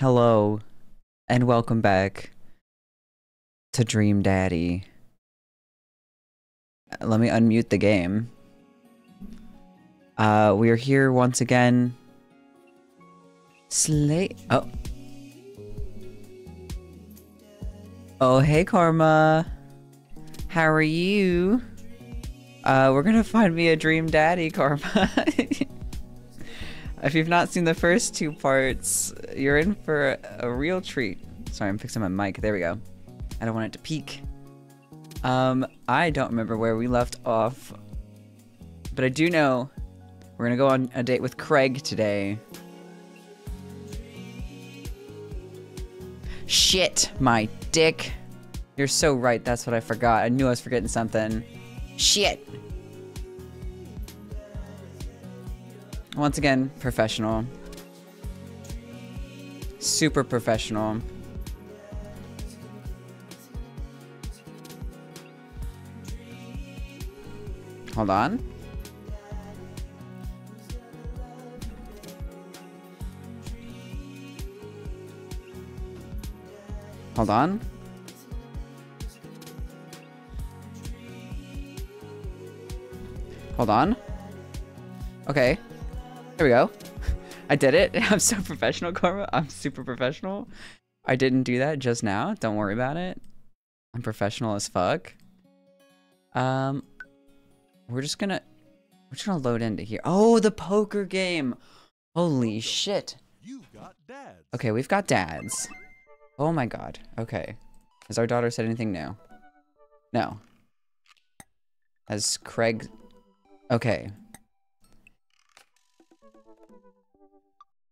Hello, and welcome back to Dream Daddy. Let me unmute the game. We are here once again. Oh. Oh, hey, Karma. How are you? We're gonna find me a Dream Daddy, Karma. If you've not seen the first two parts, you're in for a real treat. Sorry, I'm fixing my mic. There we go. I don't want it to peak. I don't remember where we left off, but I do know we're gonna go on a date with Craig today. Shit, my dick. You're so right, that's what I forgot. I knew I was forgetting something. Shit. Once again, professional. Super professional. Hold on. Hold on. Hold on. Okay. There we go. I did it. I'm so professional, Karma. I'm super professional. I didn't do that just now. Don't worry about it. I'm professional as fuck. We're just gonna load into here. Oh, the poker game. Holy shit. You've got dads. Okay, we've got dads. Oh my god. Okay. Has our daughter said anything new? No. Has Craig... Okay.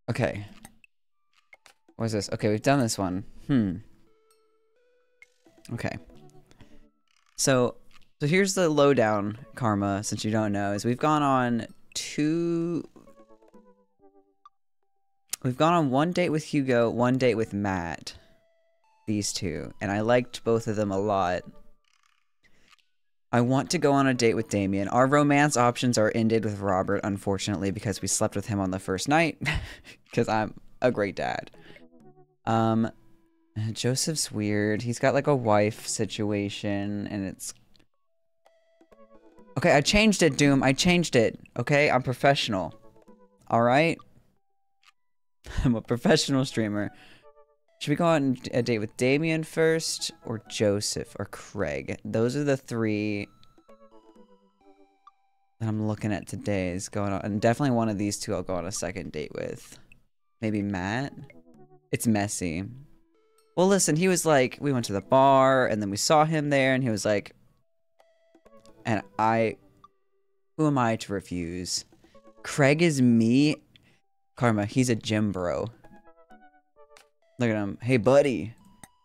Okay. What is this? Okay, we've done this one. Okay. So here's the lowdown, Karma, since you don't know, is we've gone on one date with Hugo, one date with Matt. These two. And I liked both of them a lot. I want to go on a date with Damien. Our romance options are ended with Robert, unfortunately, because we slept with him on the first night. Because I'm a great dad. Joseph's weird. He's got like a wife situation, and it's... Okay, I changed it, Doom. I changed it. Okay, I'm professional. Alright? I'm a professional streamer. Should we go on a date with Damien first, or Joseph, or Craig? Those are the three that I'm looking at today is going on. And definitely one of these two I'll go on a second date with. Maybe Matt? It's messy. Well, listen, he was like, we went to the bar, and then we saw him there, and he was like... And who am I to refuse? Craig is me. Karma, he's a gym bro. Look at him. Hey, buddy.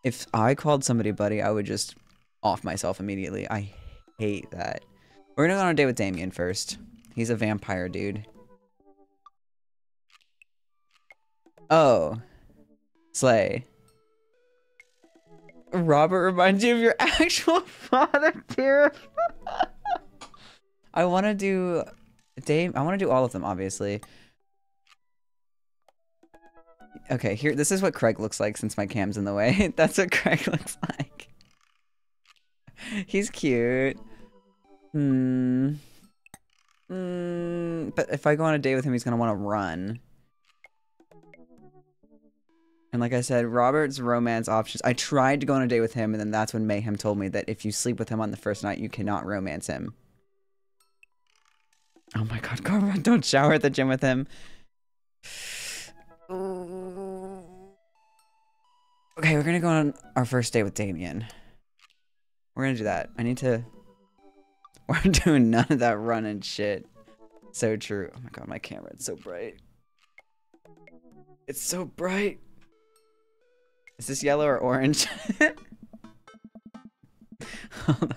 If I called somebody buddy, I would just off myself immediately. I hate that. We're gonna go on a date with Damien first. He's a vampire dude. Oh. Slay. Robert reminds you of your actual father, dear. I want to do all of them, obviously. Okay, here, this is what Craig looks like since my cam's in the way. That's what Craig looks like. He's cute. But if I go on a date with him, he's gonna want to run. And like I said, Robert's romance options. I tried to go on a date with him, and then that's when Mayhem told me that if you sleep with him on the first night, you cannot romance him. Oh my god, Karma, don't shower at the gym with him. Okay, we're gonna go on our first date with Damien. We're gonna do that. We're doing none of that running shit. So true. Oh my god, my camera, it's so bright. It's so bright. Is this yellow or orange? Hold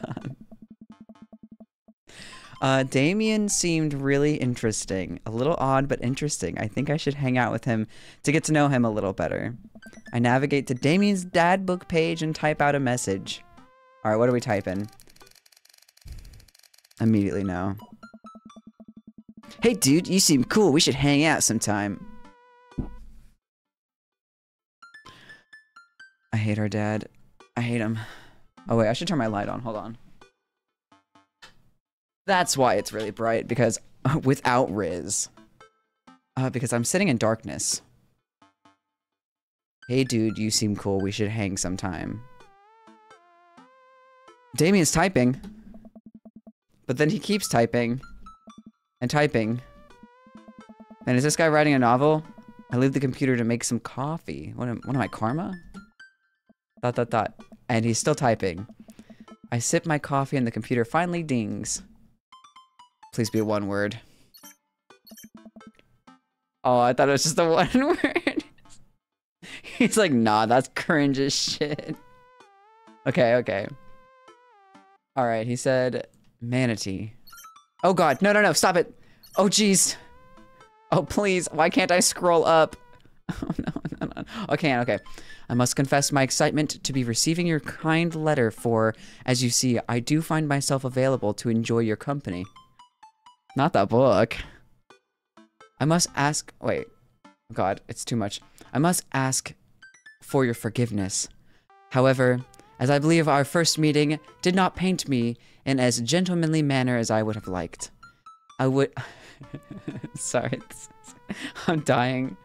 on. Damien seemed really interesting. A little odd, but interesting. I think I should hang out with him to get to know him a little better. I navigate to Damien's dad book page and type out a message. Alright, what are we typing? Immediately no. Hey dude, you seem cool. We should hang out sometime. I hate our dad. I hate him. Oh wait, I should turn my light on. Hold on. That's why it's really bright, because without Riz. Because I'm sitting in darkness. Hey dude, you seem cool. We should hang sometime. Damien's typing. But then he keeps typing. And typing. And is this guy writing a novel? I leave the computer to make some coffee. What am I, karma? ... And he's still typing. I sip my coffee and the computer finally dings. Please be one word. Oh, I thought it was just a one word. He's like, nah, that's cringe as shit. Okay, okay. Alright, he said manatee. Oh god, no, no, no, stop it. Oh jeez. Oh please, why can't I scroll up? Oh no, no, no. Okay, okay. I must confess my excitement to be receiving your kind letter, for, as you see, I do find myself available to enjoy your company. Not that book. I must ask, wait. God, it's too much. I must ask for your forgiveness. However, as I believe our first meeting did not paint me in as gentlemanly manner as I would have liked. I would... Sorry, I'm dying.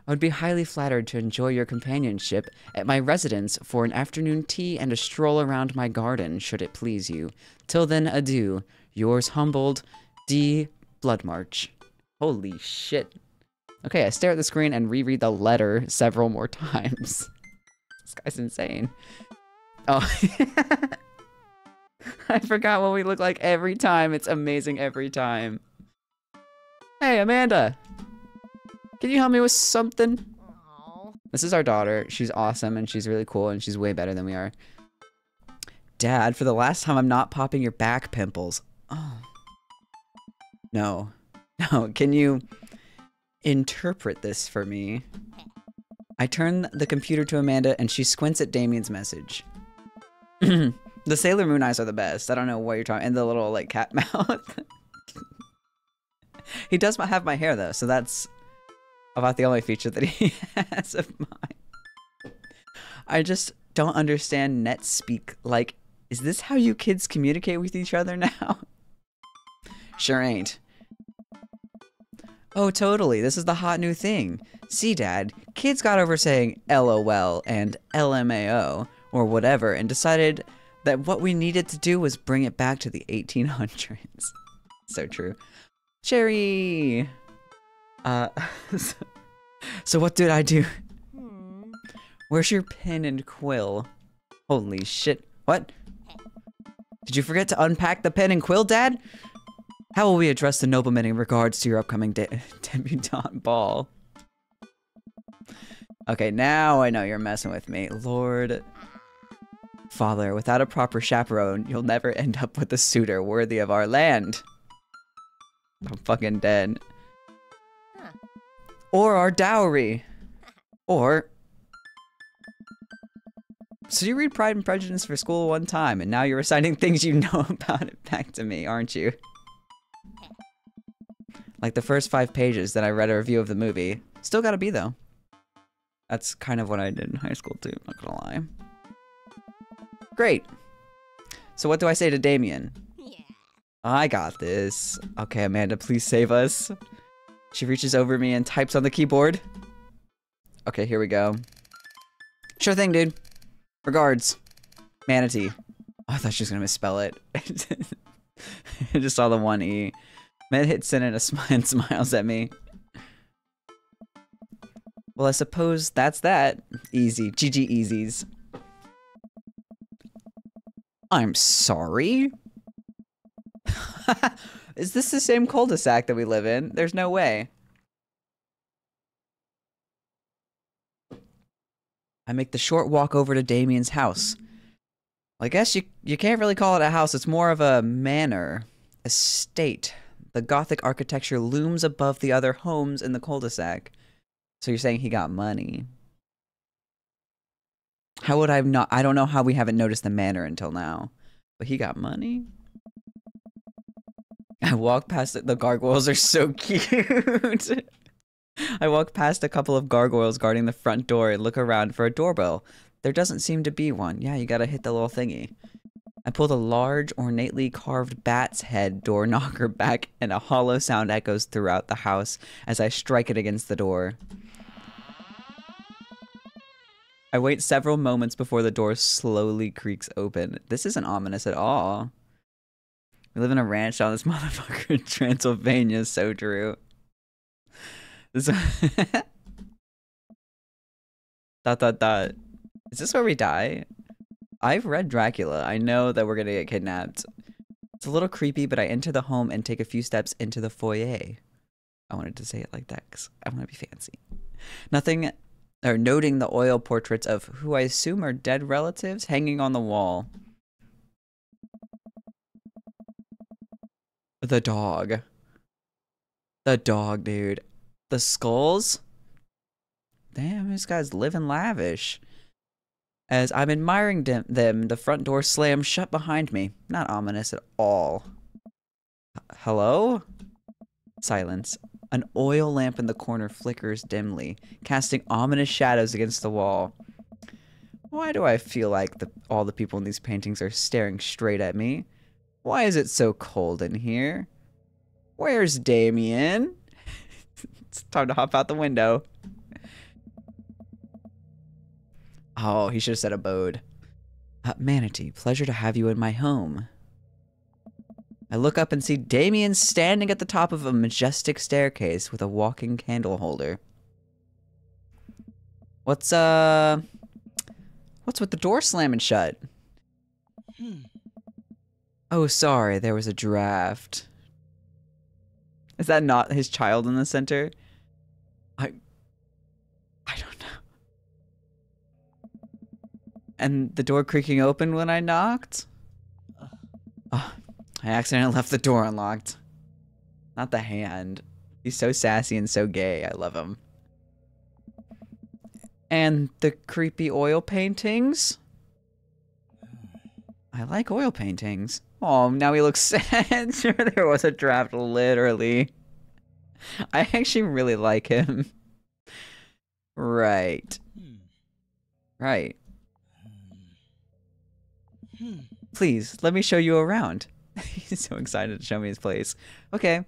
I would be highly flattered to enjoy your companionship at my residence for an afternoon tea and a stroll around my garden, should it please you. Till then, adieu. Yours humbled, D. Bloodmarch. Holy shit. Okay, I stare at the screen and reread the letter several more times. This guy's insane. Oh. I forgot what we look like every time. It's amazing every time. Hey, Amanda. Can you help me with something? Aww. This is our daughter. She's awesome and she's really cool and she's way better than we are. Dad, for the last time, I'm not popping your back pimples. Oh. No. No, can you interpret this for me? I turn the computer to Amanda and she squints at Damien's message. The Sailor Moon eyes are the best. I don't know what you're talking, and the little like cat mouth. He does have my hair though, so that's about the only feature that he has of mine. I just don't understand net speak. Like, is this how you kids communicate with each other now? Sure ain't. Oh, totally. This is the hot new thing. See, Dad, kids got over saying LOL and LMAO or whatever and decided that what we needed to do was bring it back to the 1800s. So true. Cherry! So what did I do? Where's your pen and quill? Holy shit. What? Did you forget to unpack the pen and quill, Dad? How will we address the noblemen in regards to your upcoming debutante ball? Okay, now I know you're messing with me. Lord. Father, without a proper chaperone, you'll never end up with a suitor worthy of our land. I'm fucking dead. Or our dowry. Or... So you read Pride and Prejudice for school one time, and now you're reciting things you know about it back to me, aren't you? Like the first 5 pages that I read a review of the movie. Still gotta be, though. That's kind of what I did in high school, too, not gonna lie. Great. So what do I say to Damien? Yeah. I got this. Okay, Amanda, please save us. She reaches over me and types on the keyboard. Okay, here we go. Sure thing, dude. Regards. Manatee. Oh, I thought she was gonna misspell it. I just saw the 1 E. Man hits send and smiles at me. Well, I suppose that's that. Easy. GG easies. I'm sorry? Is this the same cul-de-sac that we live in? There's no way. I make the short walk over to Damien's house. Well, I guess you can't really call it a house. It's more of a manor. Estate. The Gothic architecture looms above the other homes in the cul-de-sac. So you're saying he got money. How would I have not? I don't know how we haven't noticed the manor until now. But he got money? I walk past it. The gargoyles are so cute. I walk past a couple of gargoyles guarding the front door and look around for a doorbell. There doesn't seem to be one. Yeah, you gotta hit the little thingy. I pull the large, ornately carved bat's head door knocker back, and a hollow sound echoes throughout the house as I strike it against the door. I wait several moments before the door slowly creaks open. This isn't ominous at all. We live in a ranch on this motherfucker in Transylvania, so true. This dot. Is this where we die? I've read Dracula. I know that we're gonna get kidnapped. It's a little creepy, but I enter the home and take a few steps into the foyer. I wanted to say it like that because I want to be fancy. Noting the oil portraits of who I assume are dead relatives hanging on the wall. The dog. The dog, dude. The skulls? Damn, this guy's living lavish. As I'm admiring them, the front door slams shut behind me. Not ominous at all. Hello? Silence. An oil lamp in the corner flickers dimly, casting ominous shadows against the wall. Why do I feel like all the people in these paintings are staring straight at me? Why is it so cold in here? Where's Damien? It's time to hop out the window. Oh, he should have said abode. Manatee, pleasure to have you in my home. I look up and see Damien standing at the top of a majestic staircase with a walking candle holder. What's with the door slamming shut? Oh, sorry, there was a draft. Is that not his child in the center? I don't know. And the door creaking open when I knocked? Oh, I accidentally left the door unlocked. Not the hand. He's so sassy and so gay. I love him. And the creepy oil paintings? I like oil paintings. Oh, now he looks sad. Sure, there was a draft, literally. I actually really like him. Right. Right. Please, let me show you around. He's so excited to show me his place. Okay.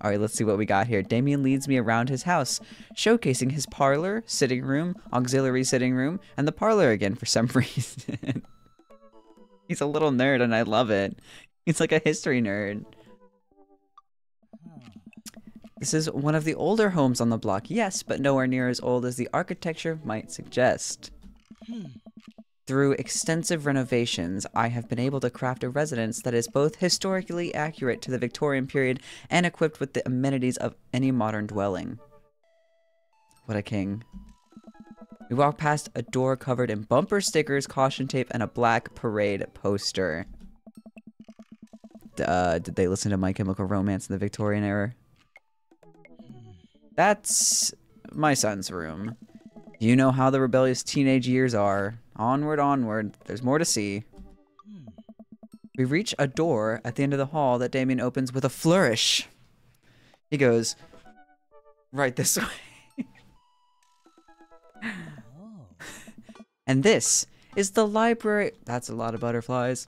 Alright, let's see what we got here. Damien leads me around his house, showcasing his parlor, sitting room, auxiliary sitting room, and the parlor again for some reason. He's a little nerd and I love it. He's like a history nerd. This is one of the older homes on the block, yes, but nowhere near as old as the architecture might suggest. Through extensive renovations, I have been able to craft a residence that is both historically accurate to the Victorian period and equipped with the amenities of any modern dwelling. What a king. We walk past a door covered in bumper stickers, caution tape, and a black parade poster. Did they listen to My Chemical Romance in the Victorian era? That's my son's room. You know how the rebellious teenage years are. Onward, onward. There's more to see. We reach a door at the end of the hall that Damien opens with a flourish. He goes, right this way. And this is the library. That's a lot of butterflies.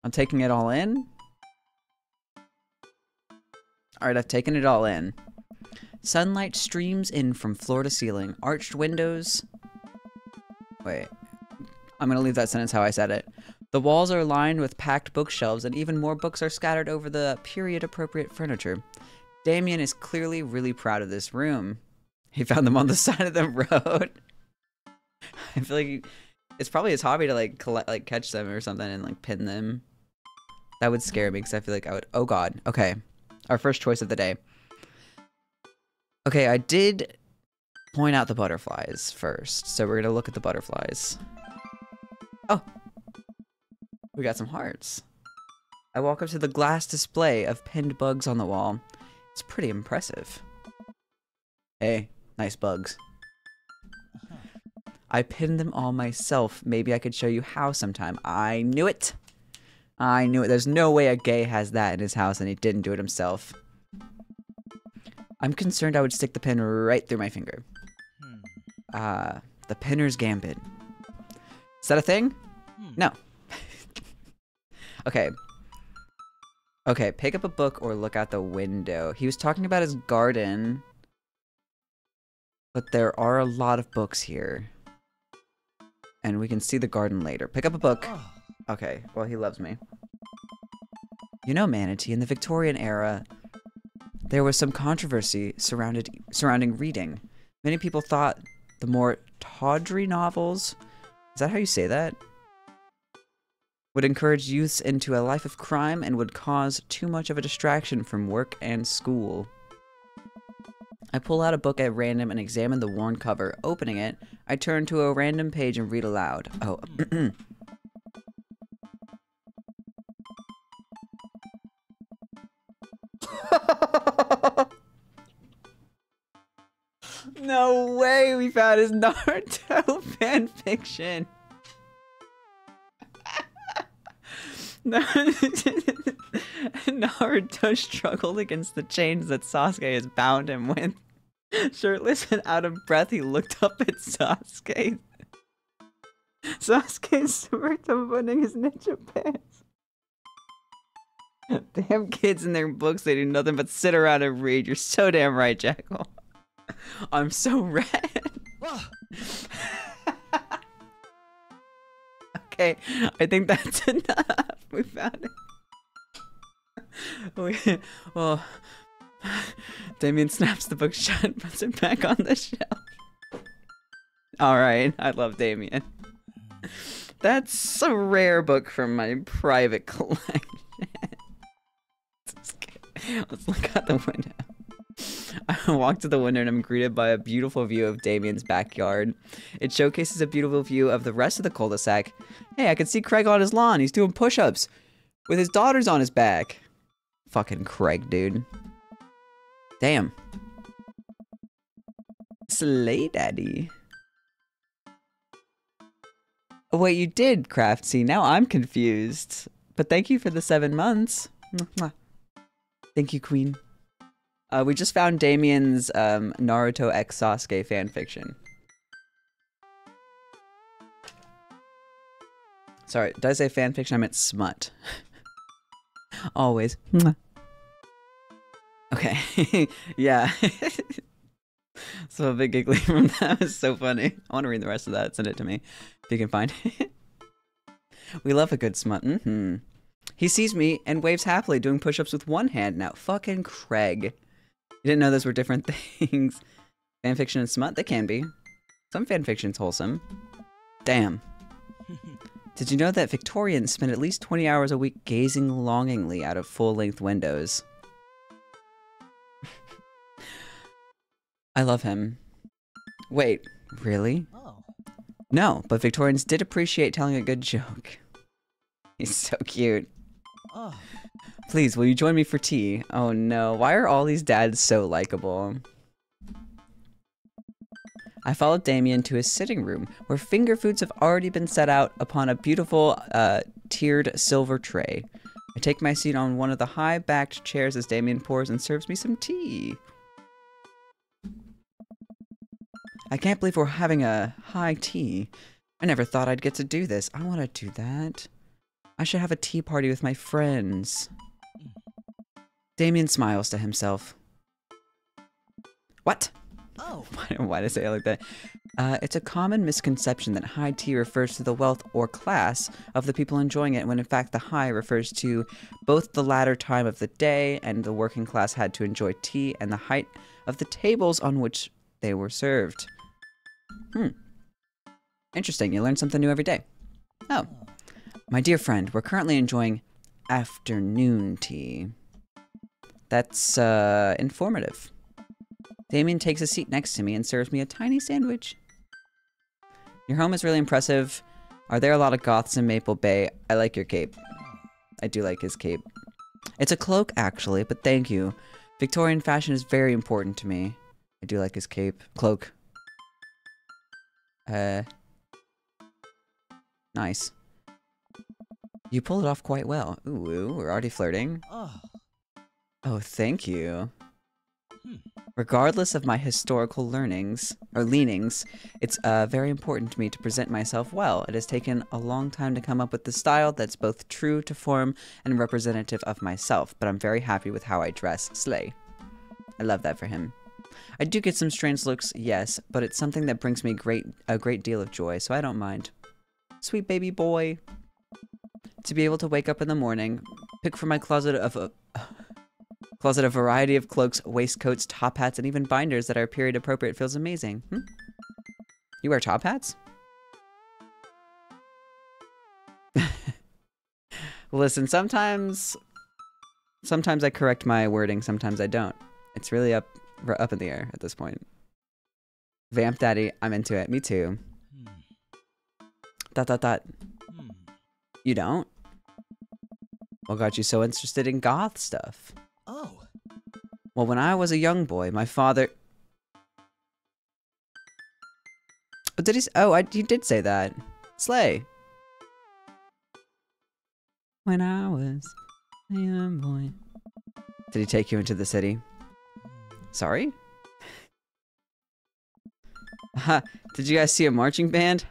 I'm taking it all in. Alright, I've taken it all in. Sunlight streams in from floor to ceiling. Arched windows. Wait. I'm gonna leave that sentence how I said it. The walls are lined with packed bookshelves, and even more books are scattered over the period-appropriate furniture. Damien is clearly really proud of this room. He found them on the side of the road. I feel like it's probably his hobby to like catch them or something and like pin them. That would scare me because I feel like I would. Oh god. Okay. Our first choice of the day. Okay, I did point out the butterflies first, so we're gonna look at the butterflies. Oh, we got some hearts. I walk up to the glass display of pinned bugs on the wall. It's pretty impressive. Hey, nice bugs. I pinned them all myself. Maybe I could show you how sometime. I knew it. I knew it. There's no way a gay has that in his house and he didn't do it himself. I'm concerned I would stick the pin right through my finger. The Pinner's Gambit. Is that a thing? No. Okay. Okay, pick up a book or look out the window. He was talking about his garden. But there are a lot of books here. And we can see the garden later. Pick up a book. Okay, well, he loves me. You know, Manatee, in the Victorian era, there was some controversy surrounding reading. Many people thought the more tawdry novels, is that how you say that? Would encourage youths into a life of crime and would cause too much of a distraction from work and school. I pull out a book at random and examine the worn cover. Opening it, I turn to a random page and read aloud. Oh, no way we found his Naruto fanfiction. Naruto struggled against the chains that Sasuke has bound him with. Shirtless and out of breath, he looked up at Sasuke. Sasuke smirked on putting his ninja pants. Damn kids and their books, they do nothing but sit around and read. You're so damn right, Jackal. I'm so red. Okay, I think that's enough. We found it. Well, Damien snaps the book shut and puts it back on the shelf. Alright, I love Damien. That's a rare book from my private collection. Let's look out the window. I walk to the window and I'm greeted by a beautiful view of Damien's backyard. It showcases a beautiful view of the rest of the cul-de-sac. Hey, I can see Craig on his lawn. He's doing push-ups with his daughters on his back. Fucking Craig, dude. Damn. Slay daddy. Oh, wait, you did, Craftsy. Now I'm confused. But thank you for the 7 months. Thank you, Queen. We just found Damien's Naruto x Sasuke fanfiction. Sorry, did I say fanfiction? I meant smut. Always. Okay. Yeah. So a big giggly from that was so funny. I want to read the rest of that. Send it to me if you can find it. We love a good smut. He sees me and waves happily, doing push-ups with one hand now. Fucking Craig. You didn't know those were different things. Fanfiction and smut? They can be. Some fanfiction's wholesome. Damn. Did you know that Victorians spend at least 20 hours a week gazing longingly out of full-length windows? I love him. Wait, really? Oh. No, but Victorians did appreciate telling a good joke. He's so cute. Oh. Please, will you join me for tea? Oh no, why are all these dads so likable? I followed Damien to his sitting room, where finger foods have already been set out upon a beautiful, tiered silver tray. I take my seat on one of the high-backed chairs as Damien pours and serves me some tea. I can't believe we're having a high tea. I never thought I'd get to do this. I want to do that. I should have a tea party with my friends. Damien smiles to himself. What? Oh. Why did I say it like that? It's a common misconception that high tea refers to the wealth or class of the people enjoying it, when in fact the high refers to both the latter time of the day and the working class had to enjoy tea and the height of the tables on which they were served. Interesting, you learn something new every day. Oh. My dear friend, we're currently enjoying afternoon tea. That's, informative. Damien takes a seat next to me and serves me a tiny sandwich. Your home is really impressive. Are there a lot of goths in Maple Bay? I like your cape. I do like his cape. It's a cloak, actually, but thank you. Victorian fashion is very important to me. I do like his cape. Cloak. Nice. You pulled it off quite well. Ooh, we're already flirting. Oh, thank you. Regardless of my historical leanings, it's very important to me to present myself well. It has taken a long time to come up with the style that's both true to form and representative of myself, but I'm very happy with how I dress. Slay. I love that for him. I do get some strange looks, yes, but it's something that brings me a great deal of joy, so I don't mind. Sweet baby boy. To be able to wake up in the morning, pick from my closet a variety of cloaks, waistcoats, top hats, and even binders that are period appropriate feels amazing. You wear top hats? Listen, sometimes I correct my wording, sometimes I don't. It's really up in the air at this point. Vamp Daddy, I'm into it. Me too. Dot. You don't? What got you so interested in goth stuff? Oh. Well, when I was a young boy, my father... Oh, did he... Oh, he did say that. Slay. When I was a young boy... Did he take you into the city? Sorry? Did you guys see a marching band?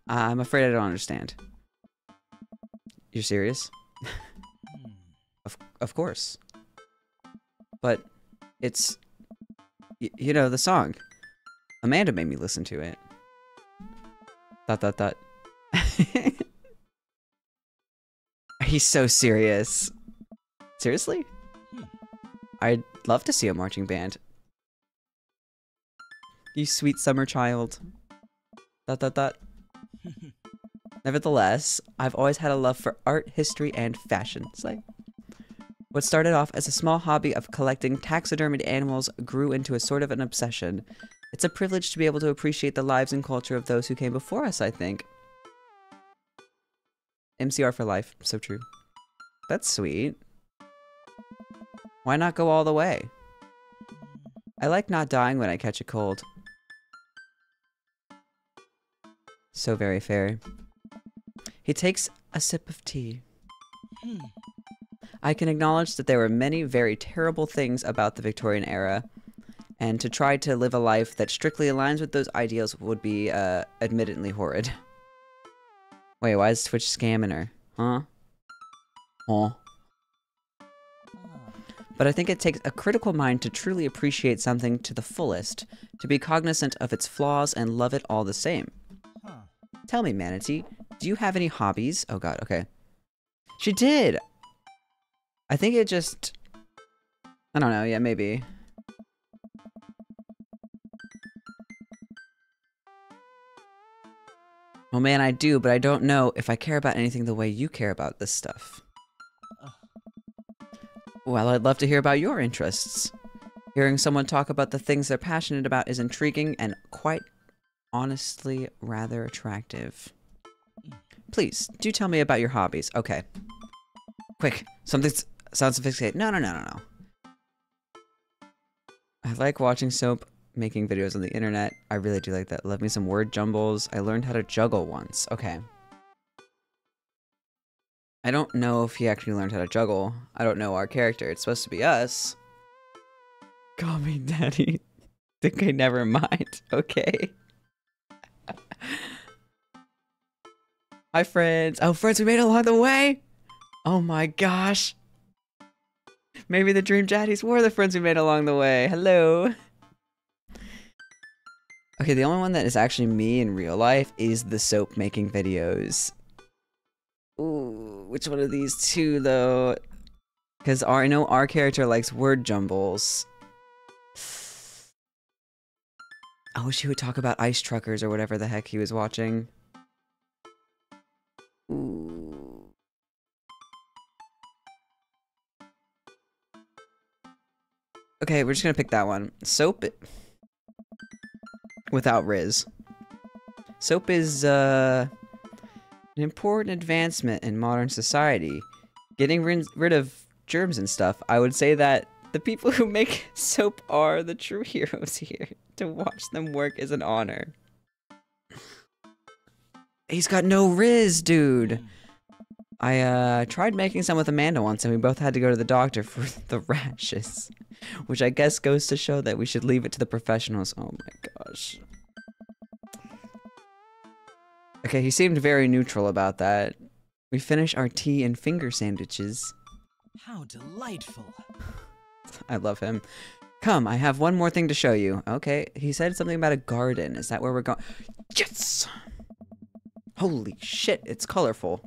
I'm afraid I don't understand. You're serious? Of course. But it's... you know, the song. Amanda made me listen to it. Dot. He's so serious. Seriously? I'd love to see a marching band. You sweet summer child. Dot. Nevertheless, I've always had a love for art, history, and fashion. It's like... What started off as a small hobby of collecting taxidermied animals grew into a sort of an obsession. It's a privilege to be able to appreciate the lives and culture of those who came before us, I think. MCR for life. So true. That's sweet. Why not go all the way? I like not dying when I catch a cold. So very fair. He takes a sip of tea. I can acknowledge that there were many very terrible things about the Victorian era, and to try to live a life that strictly aligns with those ideals would be, admittedly horrid. Wait, why is Twitch scamming her? Huh? But I think it takes a critical mind to truly appreciate something to the fullest, to be cognizant of its flaws and love it all the same. Tell me, Manatee, do you have any hobbies? Oh god, okay. She did! I think it just... I don't know, yeah, maybe. Oh man, I do, but I don't know if I care about anything the way you care about this stuff. Well, I'd love to hear about your interests. Hearing someone talk about the things they're passionate about is intriguing and quite honestly rather attractive. Please, do tell me about your hobbies. Okay. Quick, something sounds sophisticated. No. I like watching soap, making videos on the internet. I really do like that. Love me some word jumbles. I learned how to juggle once. Okay. I don't know if he actually learned how to juggle. I don't know our character. It's supposed to be us. Call me daddy. Okay, never mind. Okay. Hi, friends. Oh, friends, we made it along the way. Oh my gosh. Maybe the dream daddies were the friends we made along the way. Hello. Okay, the only one that is actually me in real life is the soap making videos. Ooh, which one of these two though? Because I know our character likes word jumbles. I wish he would talk about ice truckers or whatever the heck he was watching. Ooh. Okay, we're just gonna pick that one. Soap without Riz. Soap is an important advancement in modern society. Getting rid of germs and stuff. I would say that the people who make soap are the true heroes here. To watch them work is an honor. He's got no Riz, dude. I tried making some with Amanda once and we both had to go to the doctor for the rashes. Which I guess goes to show that we should leave it to the professionals. Oh my gosh. Okay, he seemed very neutral about that. We finish our tea and finger sandwiches. How delightful. I love him. Come, I have one more thing to show you. Okay, he said something about a garden. Is that where we're going? Yes! Holy shit, it's colorful.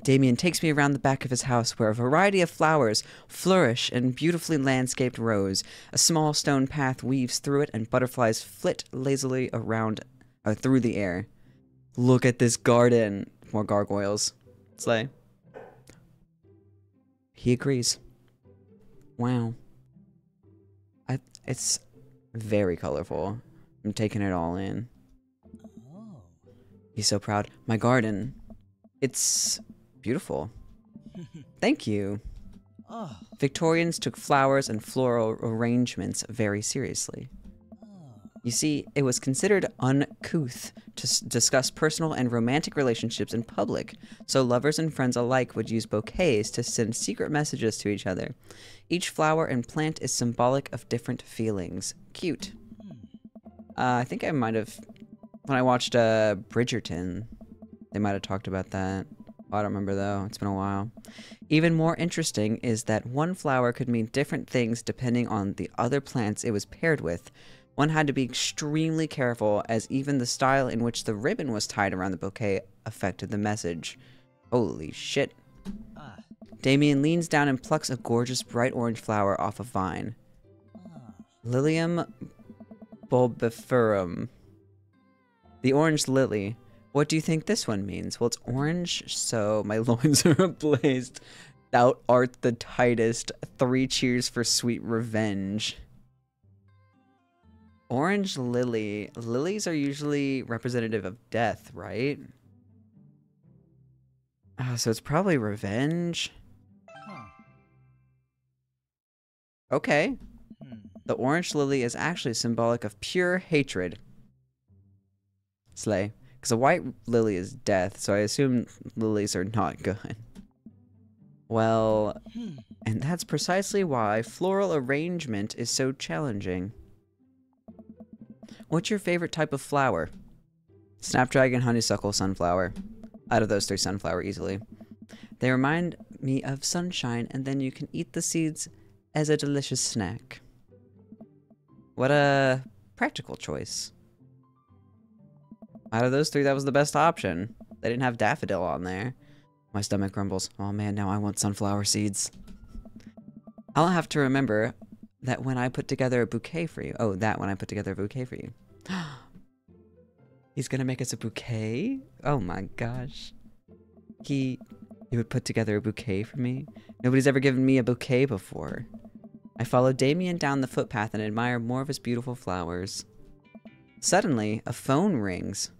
Damien takes me around the back of his house where a variety of flowers flourish in beautifully landscaped rows. A small stone path weaves through it and butterflies flit lazily around through the air. Look at this garden. More gargoyles. Slay. He agrees. Wow. It's very colorful. I'm taking it all in. Oh. He's so proud. My garden. It's beautiful. Thank you. Oh. Victorians took flowers and floral arrangements very seriously. You see, it was considered uncouth to discuss personal and romantic relationships in public, so lovers and friends alike would use bouquets to send secret messages to each other. Each flower and plant is symbolic of different feelings. Cute. I think I might have, when I watched Bridgerton, they might have talked about that. I don't remember though, it's been a while. Even more interesting is that one flower could mean different things depending on the other plants it was paired with. One had to be extremely careful, as even the style in which the ribbon was tied around the bouquet affected the message. Holy shit. Damien leans down and plucks a gorgeous bright orange flower off a vine. Lilium bulbiferum. The orange lily. What do you think this one means? Well, it's orange, so my loins are ablaze. Thou art the tightest. 3 cheers for sweet revenge. Orange lily. Lilies are usually representative of death, right? So it's probably revenge. Okay. The orange lily is actually symbolic of pure hatred. Slay. Because a white lily is death, so I assume lilies are not good. Well, and that's precisely why floral arrangement is so challenging. What's your favorite type of flower? Snapdragon, honeysuckle, sunflower. Out of those 3, sunflower easily. They remind me of sunshine, and then you can eat the seeds as a delicious snack. What a practical choice. Out of those 3, that was the best option. They didn't have daffodil on there. My stomach grumbles. Oh man, now I want sunflower seeds. I'll have to remember that when I put together a bouquet for you. Oh, that when I put together a bouquet for you. He's gonna make us a bouquet? Oh my gosh. He would put together a bouquet for me? Nobody's ever given me a bouquet before. I follow Damien down the footpath and admire more of his beautiful flowers. Suddenly, a phone rings.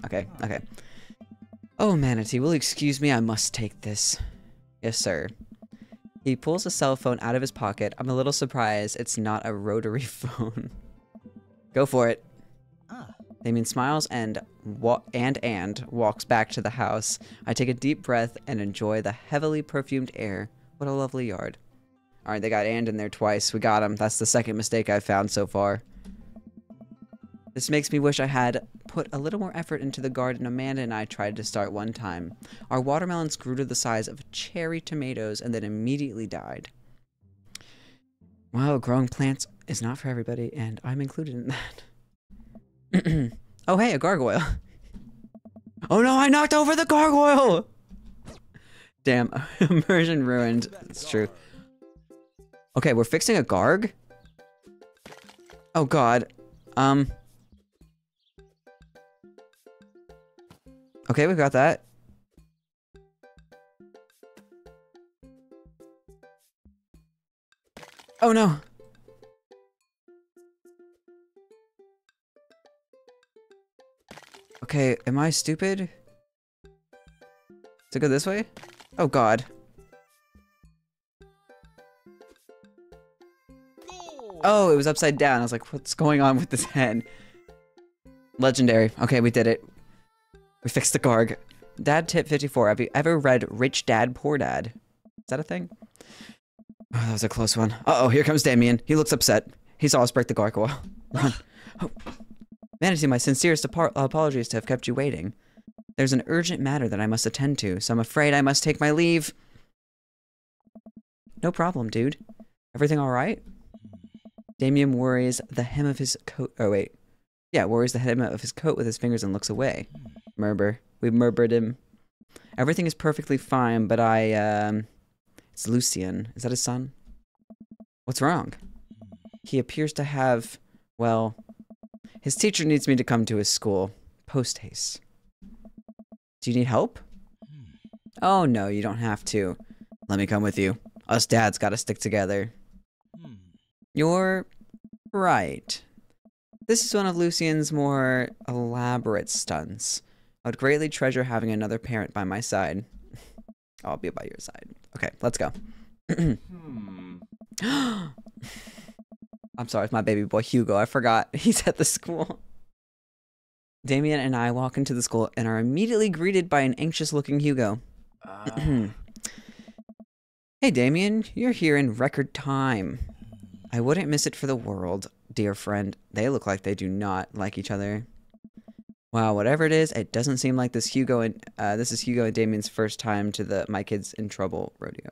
Okay. Oh, Manatee, will you excuse me? I must take this. Yes, sir. He pulls a cell phone out of his pocket. I'm a little surprised it's not a rotary phone. Go for it. Damien smiles and walks back to the house. I take a deep breath and enjoy the heavily perfumed air. What a lovely yard. Alright, they got and in there twice. We got him. That's the second mistake I've found so far. This makes me wish I had put a little more effort into the garden Amanda and I tried to start one time. Our watermelons grew to the size of cherry tomatoes and then immediately died. Well, growing plants is not for everybody, and I'm included in that. Oh, hey, a gargoyle. Oh no, I knocked over the gargoyle! Damn, immersion ruined. It's true. Okay, we're fixing a garg? Oh god. Okay, we got that. Oh no! Okay, am I stupid? To go this way? Oh god. Oh, it was upside down. I was like, what's going on with this head? Legendary. Okay, we did it. We fixed the Garg. Dad tip 54. Have you ever read Rich Dad, Poor Dad? Is that a thing? Oh, that was a close one. Uh-oh, here comes Damien. He looks upset. He saw us break the gargoyle. Run. Oh. Manatee, my sincerest apologies to have kept you waiting. There's an urgent matter that I must attend to, so I'm afraid I must take my leave. No problem, dude. Everything alright? Damien worries the hem of his coat. Oh, wait. Yeah, worries the hem of his coat with his fingers and looks away. Murmur. We murmured him. Everything is perfectly fine, but it's Lucien. Is that his son? What's wrong? He appears to have, well, his teacher needs me to come to his school. Post haste. Do you need help? Oh no, you don't have to. Let me come with you. Us dads gotta stick together. You're right. This is one of Lucien's more elaborate stunts. I would greatly treasure having another parent by my side. I'll be by your side. Okay, let's go. I'm sorry, it's my baby boy Hugo. I forgot. He's at the school. Damien and I walk into the school and are immediately greeted by an anxious-looking Hugo. Hey, Damien, you're here in record time. I wouldn't miss it for the world, dear friend. They look like they do not like each other. Wow, whatever it is, it doesn't seem like this is Hugo and Damien's first time to the My Kids in Trouble rodeo.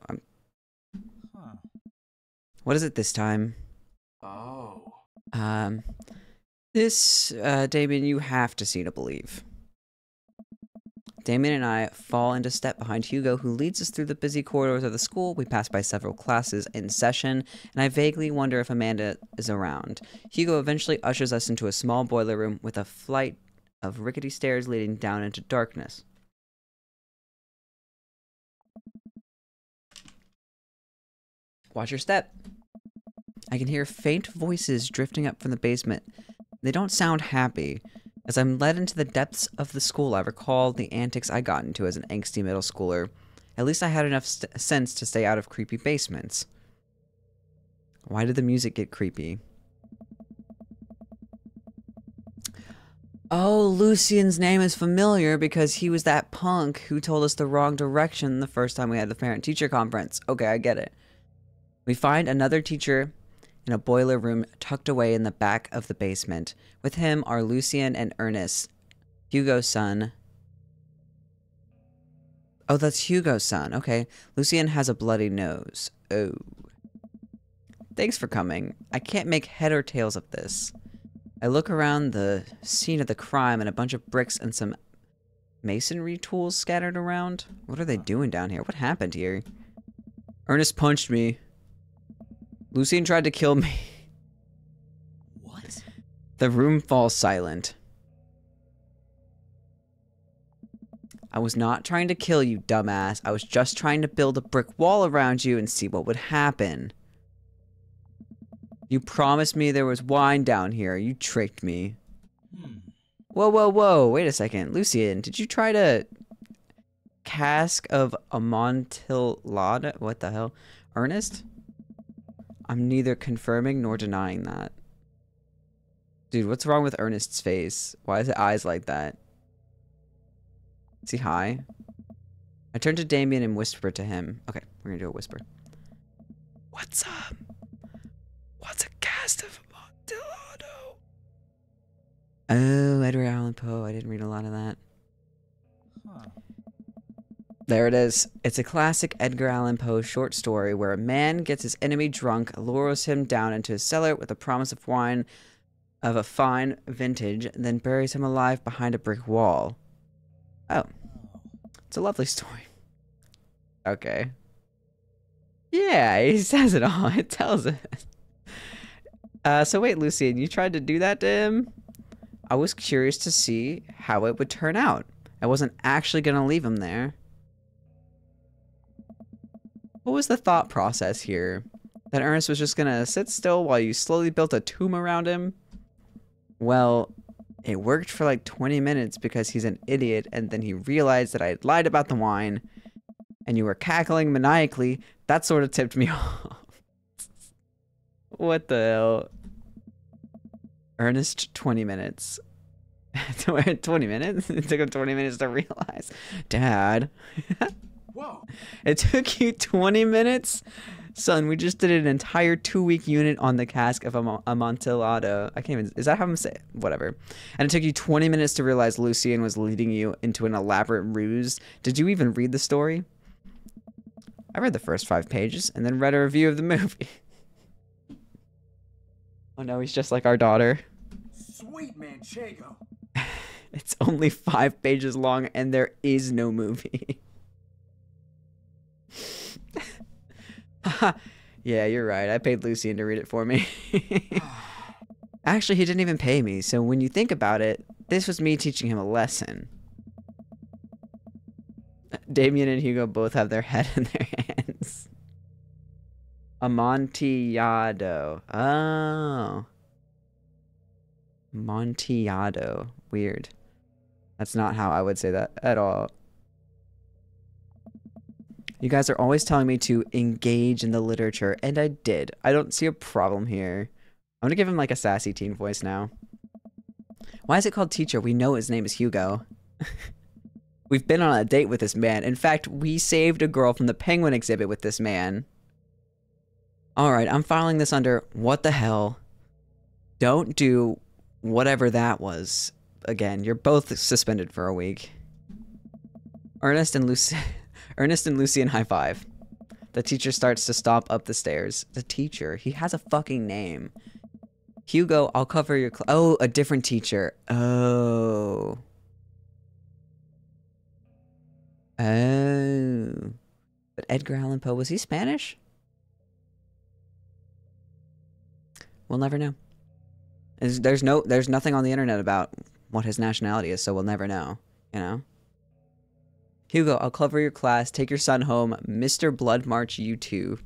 What is it this time? Oh. Damien, you have to see to believe. Damien and I fall into step behind Hugo, who leads us through the busy corridors of the school. We pass by several classes in session, and I vaguely wonder if Amanda is around. Hugo eventually ushers us into a small boiler room with a flight of rickety stairs leading down into darkness. Watch your step. I can hear faint voices drifting up from the basement. They don't sound happy. As I'm led into the depths of the school, I recall the antics I got into as an angsty middle schooler. At least I had enough sense to stay out of creepy basements. Why did the music get creepy? Oh, Lucien's name is familiar because he was that punk who told us the wrong direction the first time we had the parent-teacher conference. Okay, I get it. We find another teacher in a boiler room tucked away in the back of the basement. With him are Lucien and Ernest, Hugo's son. Oh, that's Hugo's son. Okay. Lucien has a bloody nose. Oh. Thanks for coming. I can't make head or tails of this. I look around the scene of the crime and a bunch of bricks and some masonry tools scattered around. What are they doing down here? What happened here? Ernest punched me. Lucien tried to kill me. What? The room falls silent. I was not trying to kill you, dumbass. I was just trying to build a brick wall around you and see what would happen. You promised me there was wine down here. You tricked me. Whoa, whoa, whoa. Wait a second. Lucien, did you try to... Cask of Amontillado? What the hell? Ernest? I'm neither confirming nor denying that. Dude, what's wrong with Ernest's face? Why is his eyes like that? Is he high? I turn to Damien and whisper to him. Okay, we're gonna do a whisper. What's up? What's a cast of Amontillado? Oh, Edgar Allan Poe. I didn't read a lot of that. There it is. It's a classic Edgar Allan Poe short story where a man gets his enemy drunk, lures him down into his cellar with a promise of wine of a fine vintage, then buries him alive behind a brick wall. Oh. It's a lovely story. Okay. Yeah, he says it all. It tells it. So wait, Lucien, you tried to do that to him? I was curious to see how it would turn out. I wasn't actually going to leave him there. What was the thought process here? That Ernest was just gonna sit still while you slowly built a tomb around him? Well, it worked for like 20 minutes because he's an idiot, and then he realized that I had lied about the wine, and you were cackling maniacally. That sort of tipped me off. What the hell? Ernest, 20 minutes. 20 minutes? It took him 20 minutes to realize. Dad. Whoa. It took you 20 minutes? Son, we just did an entire 2-week unit on the cask of Amontillado. I can't even... Is that how I'm saying? Whatever. And it took you 20 minutes to realize Lucian was leading you into an elaborate ruse. Did you even read the story? I read the first 5 pages and then read a review of the movie. Oh no, he's just like our daughter. Sweet Manchego. It's only 5 pages long and there is no movie. Yeah, you're right. I paid Lucian to read it for me. Actually, he didn't even pay me, so when you think about it, this was me teaching him a lesson. Damien and Hugo both have their head in their hands. Amontillado. Oh. Amontillado. Weird. That's not how I would say that at all. You guys are always telling me to engage in the literature, and I did. I don't see a problem here. I'm gonna give him like a sassy teen voice now. Why is it called teacher? We know his name is Hugo. We've been on a date with this man. In fact, we saved a girl from the penguin exhibit with this man. Alright, I'm filing this under what the hell. Don't do whatever that was. Again, you're both suspended for a week. Ernest and Lucian high five. The teacher starts to stomp up the stairs. The teacher, he has a fucking name. Hugo, I'll cover your oh, a different teacher. Oh. Oh. But Edgar Allan Poe, was he Spanish? We'll never know. There's nothing on the internet about what his nationality is, so we'll never know, you know? Hugo, I'll cover your class. Take your son home. Mr. Blood March, you too.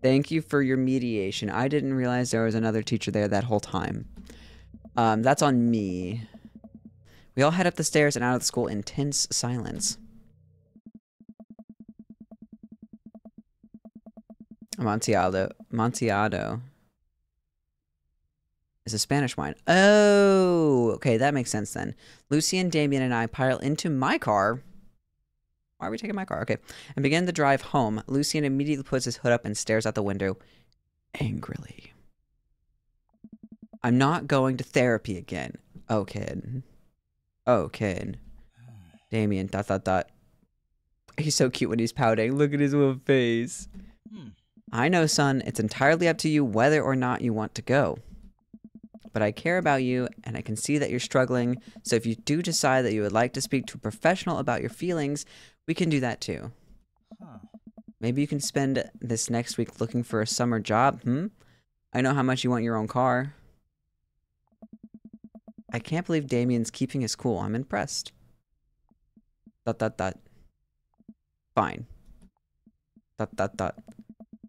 Thank you for your mediation. I didn't realize there was another teacher there that whole time. That's on me. We all head up the stairs and out of the school in tense silence. Amontillado is a Spanish wine. Oh, okay, that makes sense then. Lucian, Damien, and I pile into my car. Why are we taking my car? Okay. And begin the drive home. Lucian immediately puts his hood up and stares out the window angrily. I'm not going to therapy again. Oh, kid. Oh, kid. Damien, ... He's so cute when he's pouting. Look at his little face. I know, son. It's entirely up to you whether or not you want to go. But I care about you, and I can see that you're struggling. So if you do decide that you would like to speak to a professional about your feelings, we can do that too. Maybe you can spend this next week looking for a summer job, I know how much you want your own car. I can't believe Damien's keeping his cool. I'm impressed. ... Fine. ...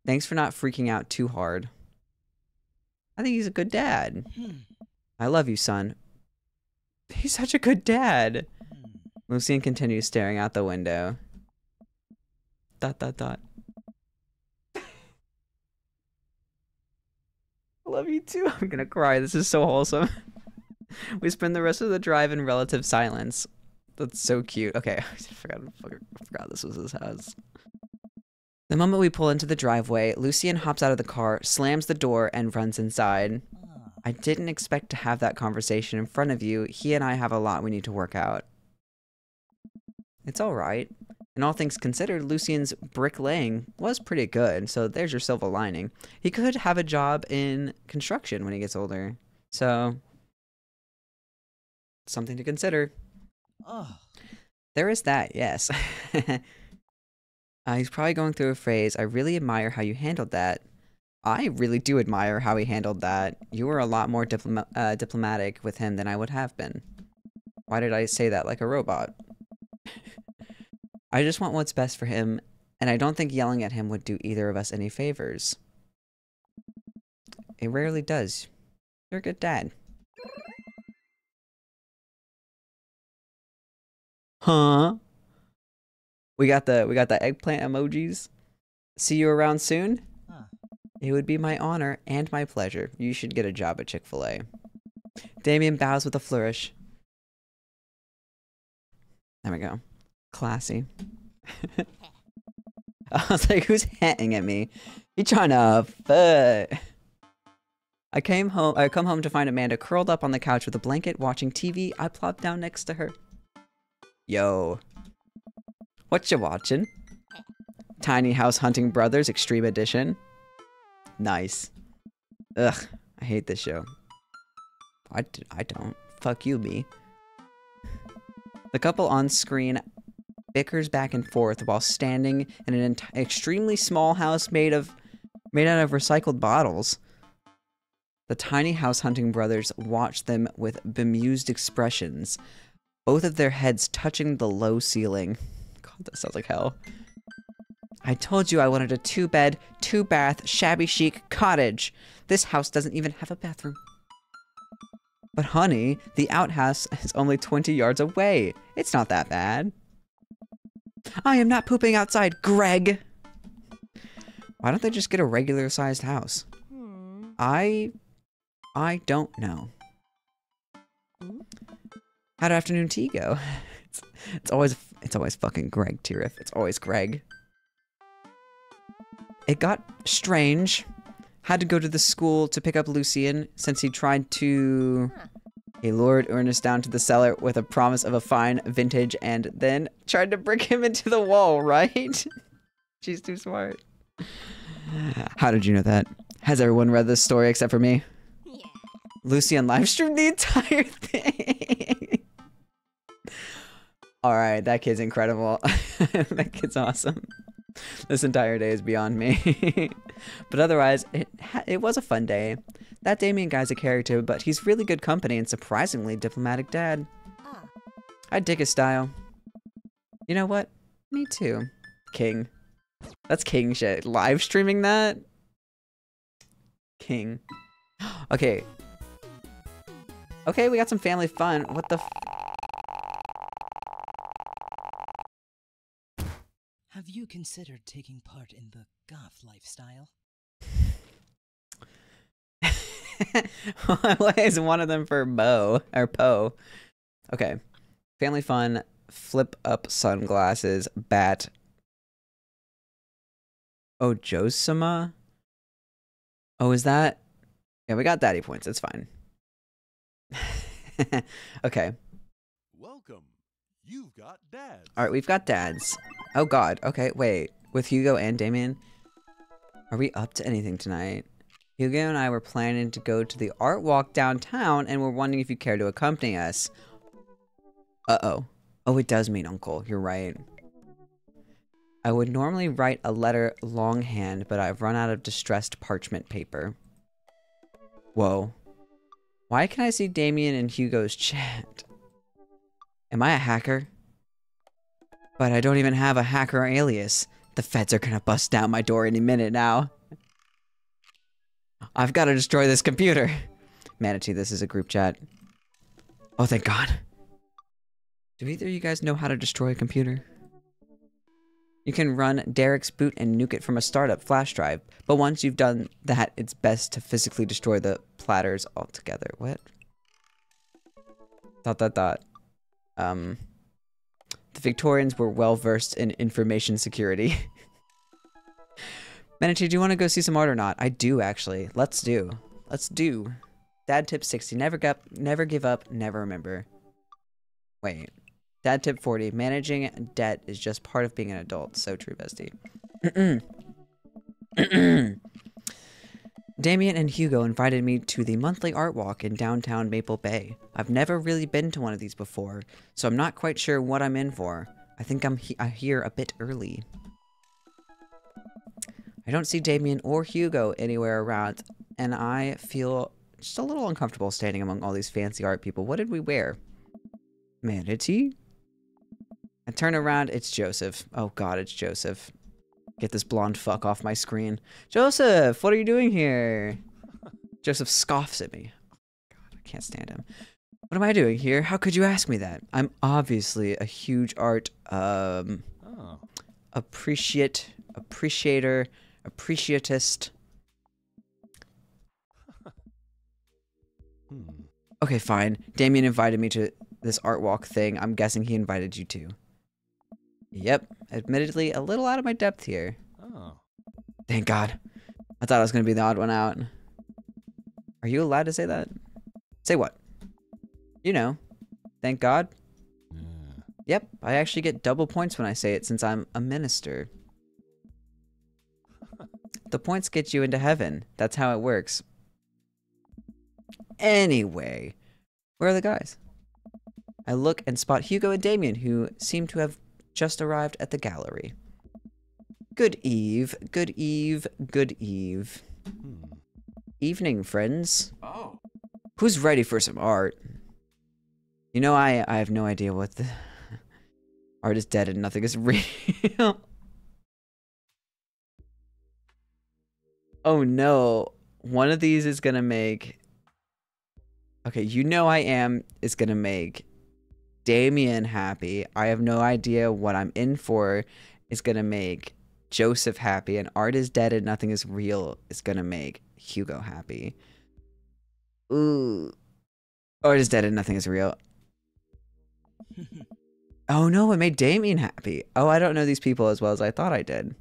Thanks for not freaking out too hard. I think he's a good dad. I love you, son. He's such a good dad. Lucian continues staring out the window. ... I love you too. I'm gonna cry. This is so wholesome. We spend the rest of the drive in relative silence. That's so cute. Okay, I forgot this was his house. The moment we pull into the driveway, Lucian hops out of the car, slams the door, and runs inside. I didn't expect to have that conversation in front of you. He and I have a lot we need to work out. It's alright. In all things considered, Lucian's bricklaying was pretty good, so there's your silver lining. He could have a job in construction when he gets older. So, something to consider. There is that, yes. He's probably going through a phase. I really admire how you handled that. I really do admire how he handled that. You were a lot more diplomatic with him than I would have been. Why did I say that like a robot? I just want what's best for him, and I don't think yelling at him would do either of us any favors. It rarely does. You're a good dad. Huh? We got the eggplant emojis. See you around soon? It would be my honor and my pleasure. You should get a job at Chick-fil-A. Damien bows with a flourish. There we go. Classy. I was like, who's hitting at me? You trying to fuck? I come home to find Amanda curled up on the couch with a blanket watching TV. I plop down next to her. Yo. What you watching? Tiny House Hunting Brothers Extreme Edition. Nice. Ugh, I hate this show. I don't. Fuck you, me. The couple on screen bickers back and forth while standing in an extremely small house made out of recycled bottles. The Tiny House Hunting Brothers watch them with bemused expressions, both of their heads touching the low ceiling. God, that sounds like hell. I told you I wanted a 2-bed, 2-bath, shabby chic cottage. This house doesn't even have a bathroom. But honey, the outhouse is only 20 yards away. It's not that bad. I am not pooping outside, Greg. Why don't they just get a regular sized house? I don't know. How'd afternoon tea go? It's always fucking Greg, T-Riff. It's always Greg. It got strange. Had to go to the school to pick up Lucian since he tried to... He lured Ernest down to the cellar with a promise of a fine vintage and then tried to brick him into the wall, right? She's too smart. How did you know that? Has everyone read this story except for me? Yeah. Lucian livestreamed the entire thing. Alright, that kid's incredible. That kid's awesome. This entire day is beyond me. But otherwise, it was a fun day. That Damien guy's a character, but he's really good company and surprisingly diplomatic dad. I dig his style. You know what? Me too. King. That's king shit. Live streaming that? King. Okay. Okay, we got some family fun. What the f- Have you considered taking part in the goth lifestyle? Why is one of them for Mo or Poe? Okay. Family fun, flip up sunglasses, bat. Oh, Josama? Oh, is that? Yeah, we got daddy points. It's fine. Okay. Welcome. You've got dads. All right, we've got dads. Oh God. Okay, wait. With Hugo and Damien, are we up to anything tonight? Hugo and I were planning to go to the art walk downtown, and we're wondering if you care to accompany us. Uh-oh. Oh, it does mean uncle. You're right. I would normally write a letter longhand, but I've run out of distressed parchment paper. Whoa. Why can I see Damien and Hugo's chat? Am I a hacker? But I don't even have a hacker alias. The feds are gonna bust down my door any minute now. I've gotta destroy this computer. Manatee, this is a group chat. Oh, thank God. Do either of you guys know how to destroy a computer? You can run Derek's boot and nuke it from a startup flash drive, but once you've done that, it's best to physically destroy the platters altogether. What? ... The Victorians were well versed in information security. Manatee, do you want to go see some art or not? I do, actually. Let's do. Dad tip 60. Never give up, never remember. Wait. Dad tip 40. Managing debt is just part of being an adult. So true, bestie. Damien and Hugo invited me to the monthly art walk in downtown Maple Bay. I've never really been to one of these before, so I'm not quite sure what I'm in for. I think I'm here a bit early. I don't see Damien or Hugo anywhere around, and I feel just a little uncomfortable standing among all these fancy art people. What did we wear? Manatee? I turn around, it's Joseph. Oh God, it's Joseph. Get this blonde fuck off my screen. Joseph, what are you doing here? Joseph scoffs at me. God, I can't stand him. What am I doing here? How could you ask me that? I'm obviously a huge art, appreciator, appreciatist. Okay, fine. Damien invited me to this art walk thing. I'm guessing he invited you too. Yep. Admittedly, a little out of my depth here. Oh. Thank God. I thought I was going to be the odd one out. Are you allowed to say that? Say what? You know. Thank God. Yeah. Yep. I actually get double points when I say it since I'm a minister. The points get you into heaven. That's how it works. Anyway, where are the guys? I look and spot Hugo and Damien, who seem to have just arrived at the gallery. Good eve, good eve, good eve. Evening, friends. Oh. Who's ready for some art? You know, I have no idea what the... Art is dead and nothing is real. Oh no. One of these is gonna make... Okay, you know I am is gonna make Damien happy. I have no idea what I'm in for is gonna make Joseph happy. And art is dead and nothing is real is gonna make Hugo happy. Ooh. Art is dead and nothing is real. Oh no, it made Damien happy. Oh, I don't know these people as well as I thought I did.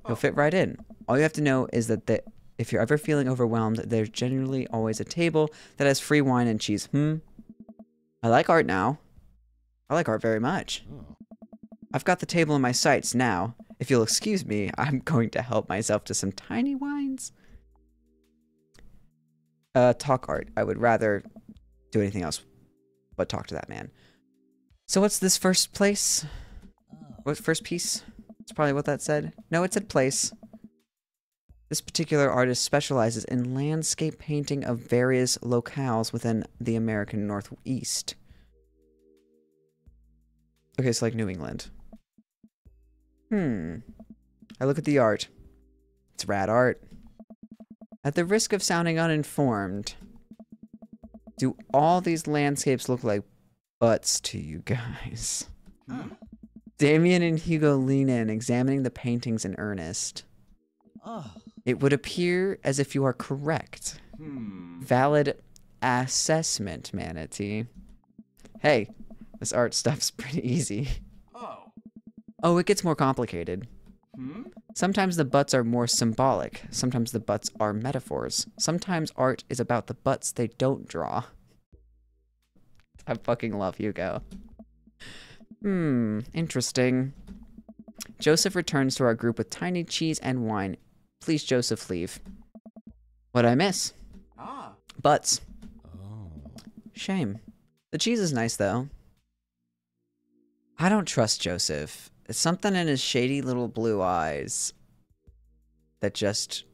You'll fit right in. All you have to know is that if you're ever feeling overwhelmed, there's generally always a table that has free wine and cheese. I like art now. I like art very much. Oh. I've got the table in my sights now. If you'll excuse me, I'm going to help myself to some tiny wines. Talk art. I would rather do anything else but talk to that man. So what's this first place? What first piece? That's probably what that said. No, it said place. This particular artist specializes in landscape painting of various locales within the American Northeast. Okay, so like New England. I look at the art. It's rad art. At the risk of sounding uninformed, do all these landscapes look like butts to you guys? Damien and Hugo lean in, examining the paintings in earnest. Oh. It would appear as if you are correct. Valid assessment, Manatee. Hey, this art stuff's pretty easy. Oh, it gets more complicated. Sometimes the butts are more symbolic. Sometimes the butts are metaphors. Sometimes art is about the butts they don't draw. I fucking love Hugo. Interesting. Joseph returns to our group with tiny cheese and wine. Please, Joseph, leave. What'd I miss? Butts. Oh. Shame. The cheese is nice, though. I don't trust Joseph. It's something in his shady little blue eyes that just...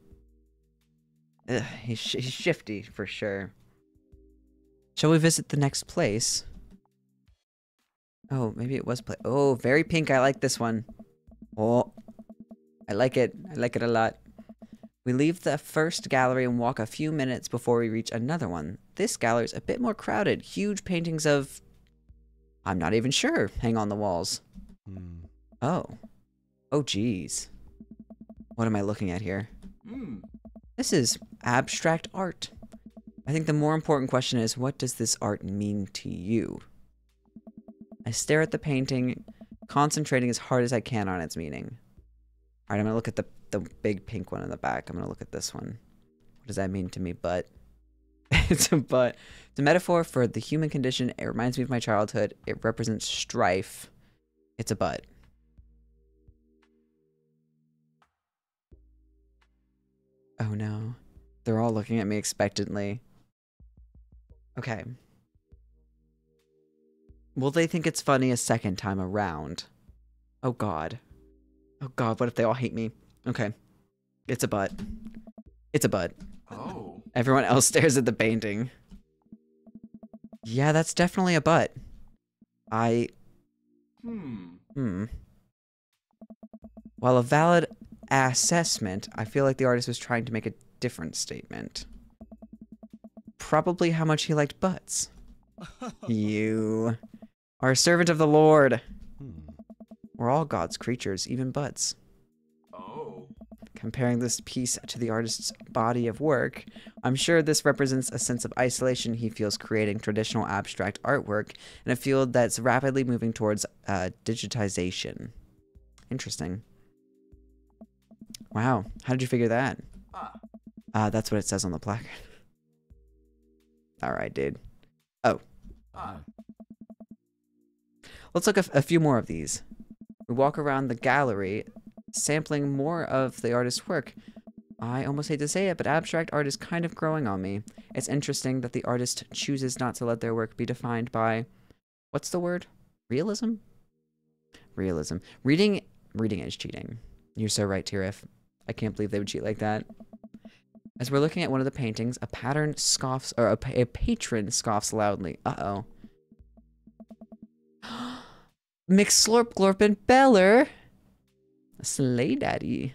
Ugh, he's shifty, for sure. Shall we visit the next place? Oh, maybe it was oh, very pink. I like this one. Oh, I like it. I like it a lot. We leave the first gallery and walk a few minutes before we reach another one. This gallery is a bit more crowded. Huge paintings of... I'm not even sure. Hang on the walls. Oh. Oh, geez. What am I looking at here? This is abstract art. I think the more important question is, what does this art mean to you? I stare at the painting, concentrating as hard as I can on its meaning. Alright, I'm gonna look at the big pink one in the back. I'm gonna look at this one. What does that mean to me, butt? It's a butt. It's a metaphor for the human condition. It reminds me of my childhood. It represents strife. It's a butt. Oh no. They're all looking at me expectantly. Okay. Will they think it's funny a second time around? Oh god. Oh god, what if they all hate me? Okay. It's a butt. It's a butt. Oh. Everyone else stares at the painting. Yeah, that's definitely a butt. While a valid assessment, I feel like the artist was trying to make a different statement. Probably how much he liked butts. You are a servant of the Lord. We're all God's creatures, even butts. Oh. Comparing this piece to the artist's body of work, I'm sure this represents a sense of isolation he feels creating traditional abstract artwork in a field that's rapidly moving towards digitization. Interesting. Wow, how did you figure that? That's what it says on the placard. Alright, dude. Oh. Let's look at a few more of these. We walk around the gallery, sampling more of the artist's work. I almost hate to say it, but abstract art is kind of growing on me. It's interesting that the artist chooses not to let their work be defined by... What's the word? Realism? Realism. Reading is cheating. You're so right, Tirif. I can't believe they would cheat like that. As we're looking at one of the paintings, a patron scoffs loudly. Uh-oh. McSlorp Glorp and Beller. Slay Daddy.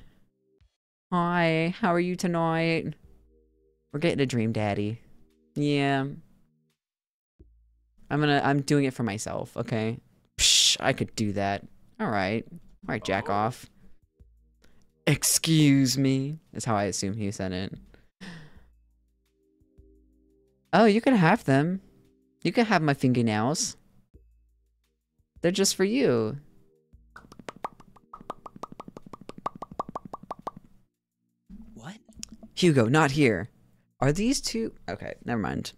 Hi, how are you tonight? We're getting a dream, Daddy. Yeah. I'm doing it for myself, okay? Psh, I could do that. Alright. Alright, jack off. Excuse me, is how I assume he said it. Oh, you can have them. You can have my fingernails. They're just for you. What? Hugo, not here. Are these two? Okay, never mind.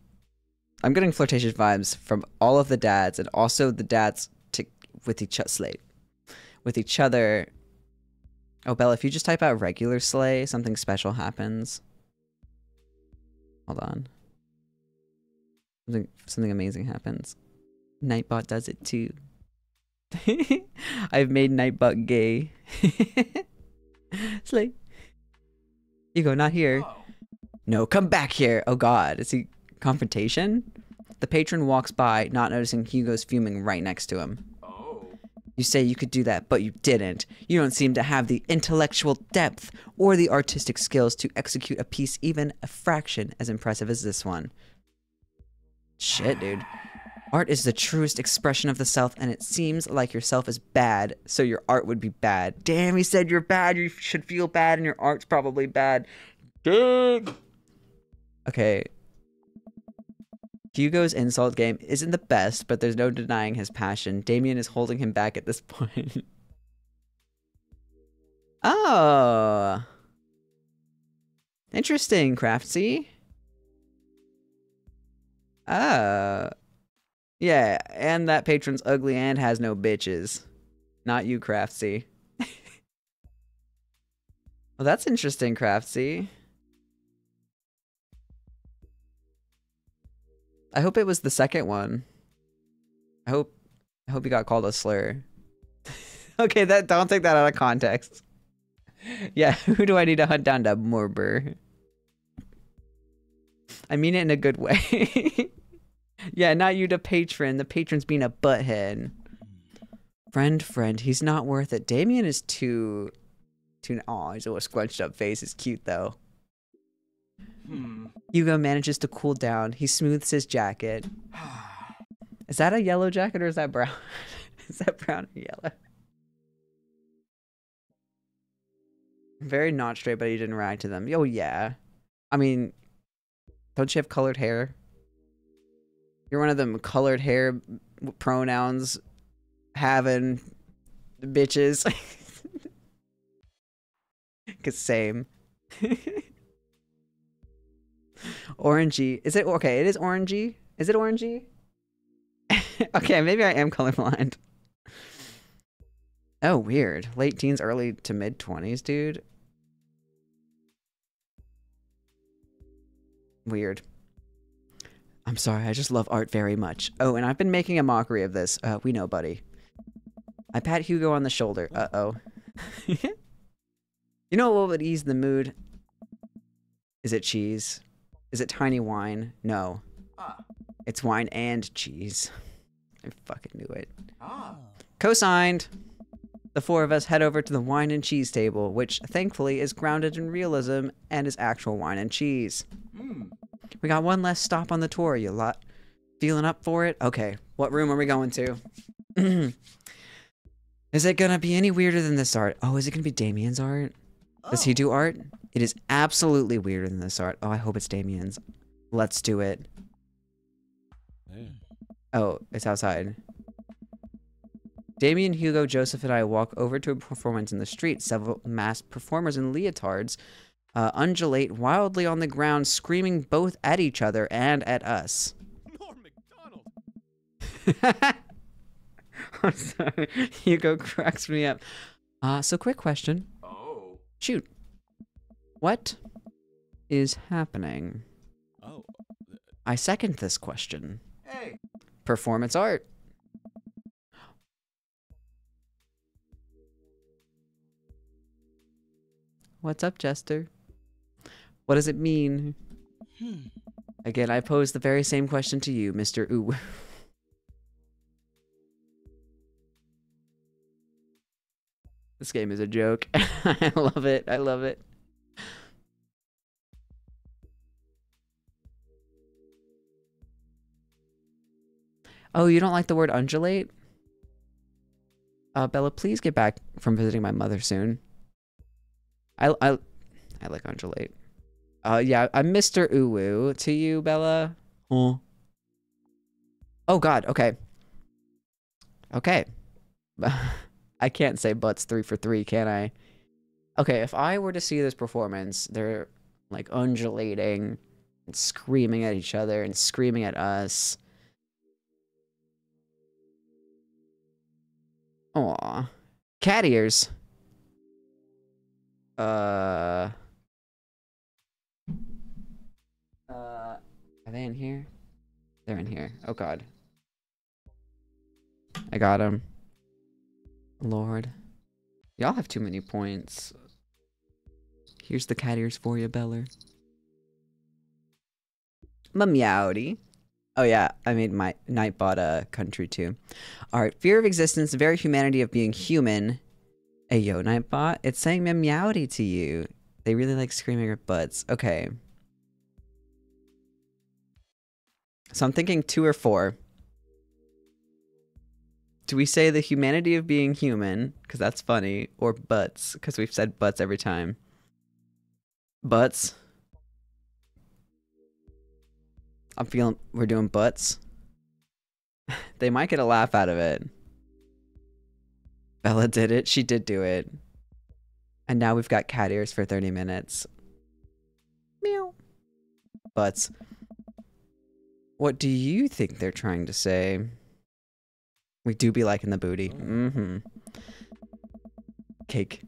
I'm getting flirtatious vibes from all of the dads and also the dads with each other. Slate. With each other. Oh, Bella, if you just type out regular slay, something special happens. Hold on. Something amazing happens. Nightbot does it too. I've made Nightbot gay. Slay. Hugo, not here. No, come back here. Oh god, is he confrontation? The patron walks by, not noticing Hugo's fuming right next to him. You say you could do that, but you didn't. You don't seem to have the intellectual depth or the artistic skills to execute a piece even a fraction as impressive as this one. Shit, dude. Art is the truest expression of the self, and it seems like yourself is bad, so your art would be bad. Damn, he said you're bad, you should feel bad, and your art's probably bad. Damn. Okay. Hugo's insult game isn't the best, but there's no denying his passion. Damien is holding him back at this point. Oh. Interesting, Craftsy. Oh. Yeah, and that patron's ugly and has no bitches. Not you, Craftsy. Well, that's interesting, Craftsy. I hope it was the second one. I hope he got called a slur. Okay, don't take that out of context. Yeah, who do I need to hunt down to Morber? I mean it in a good way. Yeah, not you, the patron. The patron's being a butthead. Friend, he's not worth it. Damien is too. Aw, his little squunched up face is cute though. Hugo manages to cool down. He smooths his jacket. Is that a yellow jacket or is that brown? Is that brown or yellow? Very not straight, but he didn't react to them. Oh yeah. I mean, don't you have colored hair? You're one of them colored hair pronouns having bitches. Cause same. Orangey. Is it okay? It is orangey. Is it orangey? Okay, maybe I am colorblind. Oh, weird. Late teens, early to mid 20s, dude. Weird. I'm sorry, I just love art very much. Oh, and I've been making a mockery of this. We know, buddy. I pat Hugo on the shoulder. Uh-oh. You know what would ease the mood? Is it cheese? Is it tiny wine? No. It's wine and cheese. I fucking knew it. Co-signed. The four of us head over to the wine and cheese table, which thankfully is grounded in realism and is actual wine and cheese. We got one less stop on the tour. You lot feeling up for it? Okay, what room are we going to? Is it gonna be any weirder than this art? Oh, is it gonna be Damien's art? Does he do art? It is absolutely weirder than this art. Oh, I hope it's Damien's. Let's do it. Hey. Oh, it's outside. Damien, Hugo, Joseph, and I walk over to a performance in the street. Several masked performers in leotards undulate wildly on the ground, screaming both at each other and at us. Norm McDonald. I'm sorry. Hugo cracks me up. So quick question. Oh. Shoot. What is happening? Oh. I second this question. Hey. Performance art. What's up, Jester? What does it mean? Again, I pose the very same question to you, Mr. Ooh. This game is a joke. I love it. I love it. Oh, you don't like the word undulate? Bella, please get back from visiting my mother soon. I like undulate. Yeah, I'm Mr. Uwu to you, Bella. Oh God, okay. Okay. I can't say butts 3 for 3, can I? Okay, if I were to see this performance, they're like undulating and screaming at each other and screaming at us. Aw. Cat ears. Are they in here? They're in here. Oh God. I got him. Lord. Y'all have too many points. Here's the cat ears for you, Beller. Meowdy. Oh yeah, I made my Nightbot a country too. Alright, fear of existence, the very humanity of being human. Hey yo, Nightbot, it's saying meowdy to you. They really like screaming at butts. Okay. So I'm thinking 2 or 4. Do we say the humanity of being human, because that's funny, or butts, because we've said butts every time? Butts. I'm feeling we're doing butts. They might get a laugh out of it. Bella did it. She did do it. And now we've got cat ears for 30 minutes. Meow. Butts. What do you think they're trying to say? We do be liking the booty. Mm-hmm. Cake.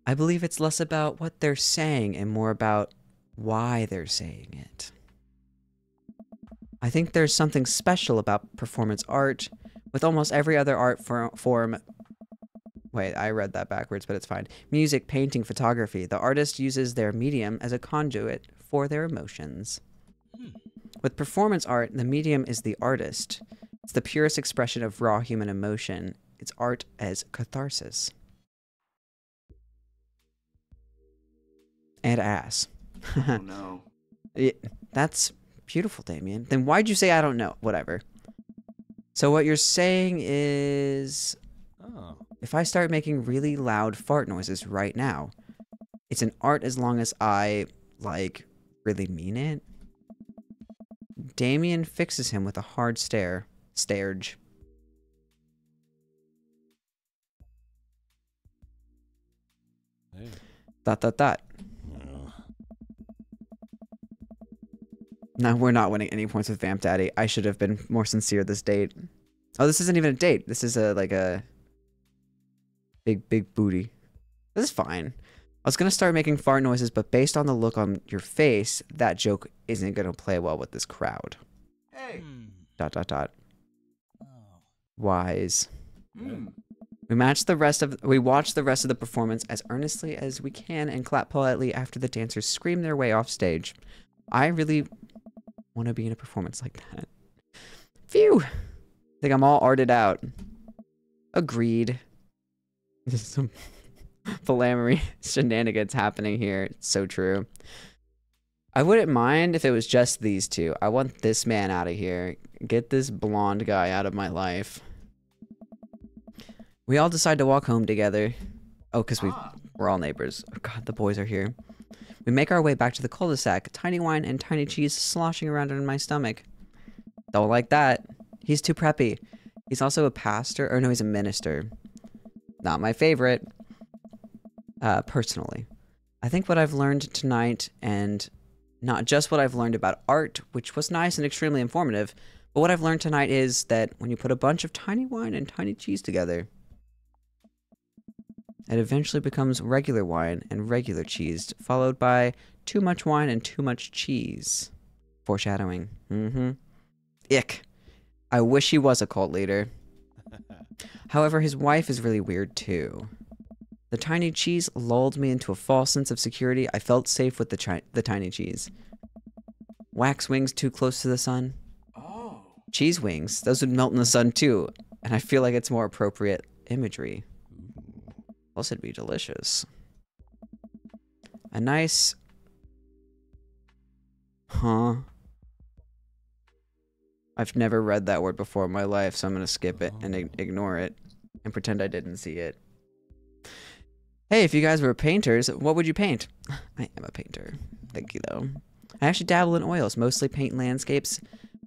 I believe it's less about what they're saying and more about why they're saying it. I think there's something special about performance art. With almost every other art form... Wait, I read that backwards, but it's fine. Music, painting, photography. The artist uses their medium as a conduit for their emotions. With performance art, the medium is the artist. It's the purest expression of raw human emotion. It's art as catharsis. And ass. Oh no. That's beautiful, Damien. Then why'd you say I don't know? Whatever. So what you're saying is... Oh. If I start making really loud fart noises right now, it's an art as long as I, like, really mean it? Damien fixes him with a hard stare. Starge. Hey. Dot, dot, dot. No, we're not winning any points with Vamp Daddy. I should have been more sincere this date. Oh, this isn't even a date. This is like a big booty. This is fine. I was gonna start making fart noises, but based on the look on your face, that joke isn't gonna play well with this crowd. Hey. Dot, dot, dot. Oh. Wise. Hmm. We watch the rest of the performance as earnestly as we can and clap politely after the dancers scream their way off stage. I really want to be in a performance like that. Phew. I think I'm all arted out. Agreed. There's some Philamery shenanigans happening here. It's so true. I wouldn't mind if it was just these two. I want this man out of here. Get this blonde guy out of my life. We all decide to walk home together. Oh, because We're all neighbors. Oh god, the boys are here. We make our way back to the cul-de-sac. Tiny wine and tiny cheese sloshing around in my stomach. Don't like that. He's too preppy. He's also a pastor. Or no, he's a minister. Not my favorite. Personally. I think what I've learned tonight, and not just what I've learned about art, which was nice and extremely informative, but what I've learned tonight is that when you put a bunch of tiny wine and tiny cheese together, it eventually becomes regular wine and regular cheese, followed by too much wine and too much cheese. Foreshadowing. Ick. I wish he was a cult leader. However, his wife is really weird too. The tiny cheese lulled me into a false sense of security. I felt safe with the tiny cheese. Wax wings too close to the sun. Oh. Cheese wings. Those would melt in the sun too. And I feel like it's more appropriate imagery. Plus it'd be delicious. A nice... Huh? I've never read that word before in my life, so I'm gonna skip it and ignore it. And pretend I didn't see it. Hey, if you guys were painters, what would you paint? I am a painter. Thank you, though. I actually dabble in oils, mostly paint landscapes.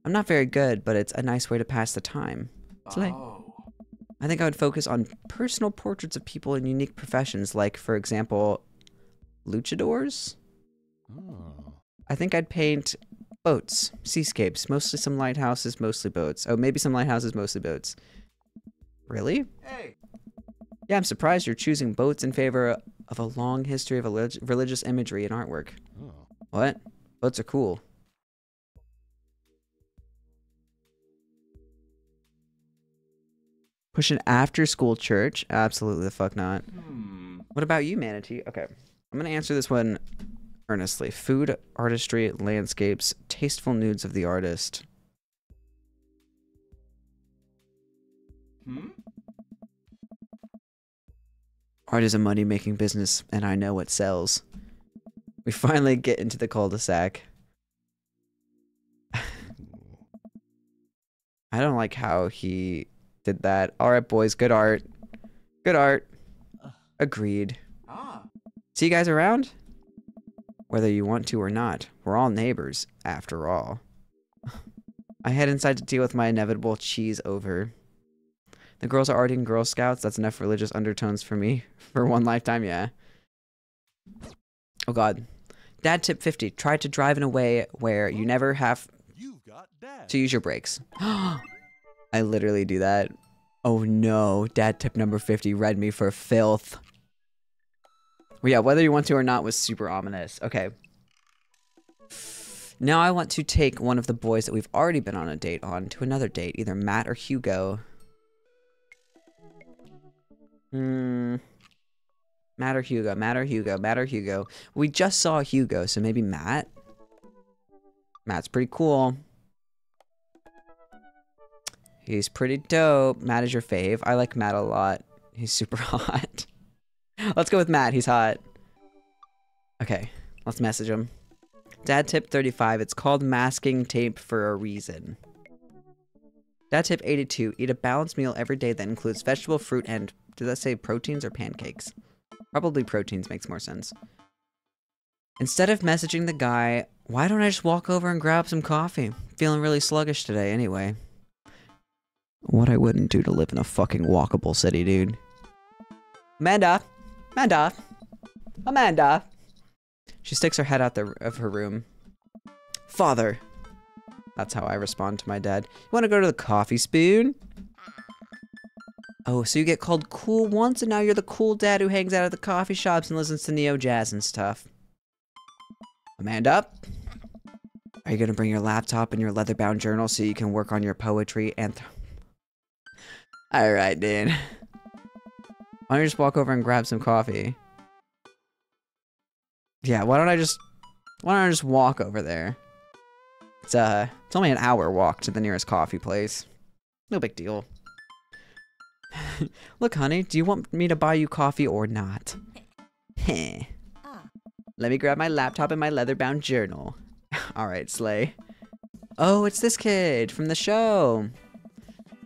I'm not very good, but it's a nice way to pass the time. Oh. I think I would focus on personal portraits of people in unique professions, like, for example, luchadors? Oh. I think I'd paint boats, seascapes, mostly some lighthouses, mostly boats. Oh, maybe some lighthouses, mostly boats. Really? Hey. Yeah, I'm surprised you're choosing boats in favor of a long history of religious imagery and artwork. Oh. What? Boats are cool. Push an after-school church? Absolutely the fuck not. What about you, Manatee? Okay, I'm gonna answer this one earnestly. Food, artistry, landscapes, tasteful nudes of the artist. Art is a money-making business, and I know what sells. We finally get into the cul-de-sac. I don't like how he did that. Alright, boys, good art. Good art. Agreed. Ah. See you guys around? Whether you want to or not, we're all neighbors, after all. I head inside to deal with my inevitable cheese over. The girls are already in Girl Scouts. That's enough religious undertones for me. For one lifetime, yeah. Oh god. Dad tip 50. Try to drive in a way where you never have You've got dad. to use your brakes. I literally do that. Oh no. Dad tip number 50 read me for filth. Well, yeah, whether you want to or not was super ominous. Okay. Now I want to take one of the boys that we've already been on a date on to another date. Either Matt or Hugo. Matt or Hugo, Matt or Hugo, Matt or Hugo. We just saw Hugo, so maybe Matt? Matt's pretty cool. He's pretty dope. Matt is your fave. I like Matt a lot. He's super hot. Let's go with Matt. He's hot. Okay, let's message him. Dad tip 35. It's called masking tape for a reason. Dad tip 82. Eat a balanced meal every day that includes vegetable, fruit, and... did that say proteins or pancakes? Probably proteins makes more sense. Instead of messaging the guy, why don't I just walk over and grab some coffee? Feeling really sluggish today anyway. What I wouldn't do to live in a fucking walkable city, dude. Amanda! Amanda! Amanda! She sticks her head out of her room. Father! That's how I respond to my dad. You wanna go to the coffee spoon? Oh, so you get called cool once, and now you're the cool dad who hangs out at the coffee shops and listens to neo jazz and stuff. Amanda? Are you gonna bring your laptop and your leather-bound journal so you can work on your poetry and... Alright, dude. Why don't you just walk over and grab some coffee? Yeah, why don't I just walk over there? It's only an hour walk to the nearest coffee place. No big deal. Look, honey, do you want me to buy you coffee or not? Heh. Let me grab my laptop and my leather-bound journal. Alright, Slay. Oh, it's this kid from the show.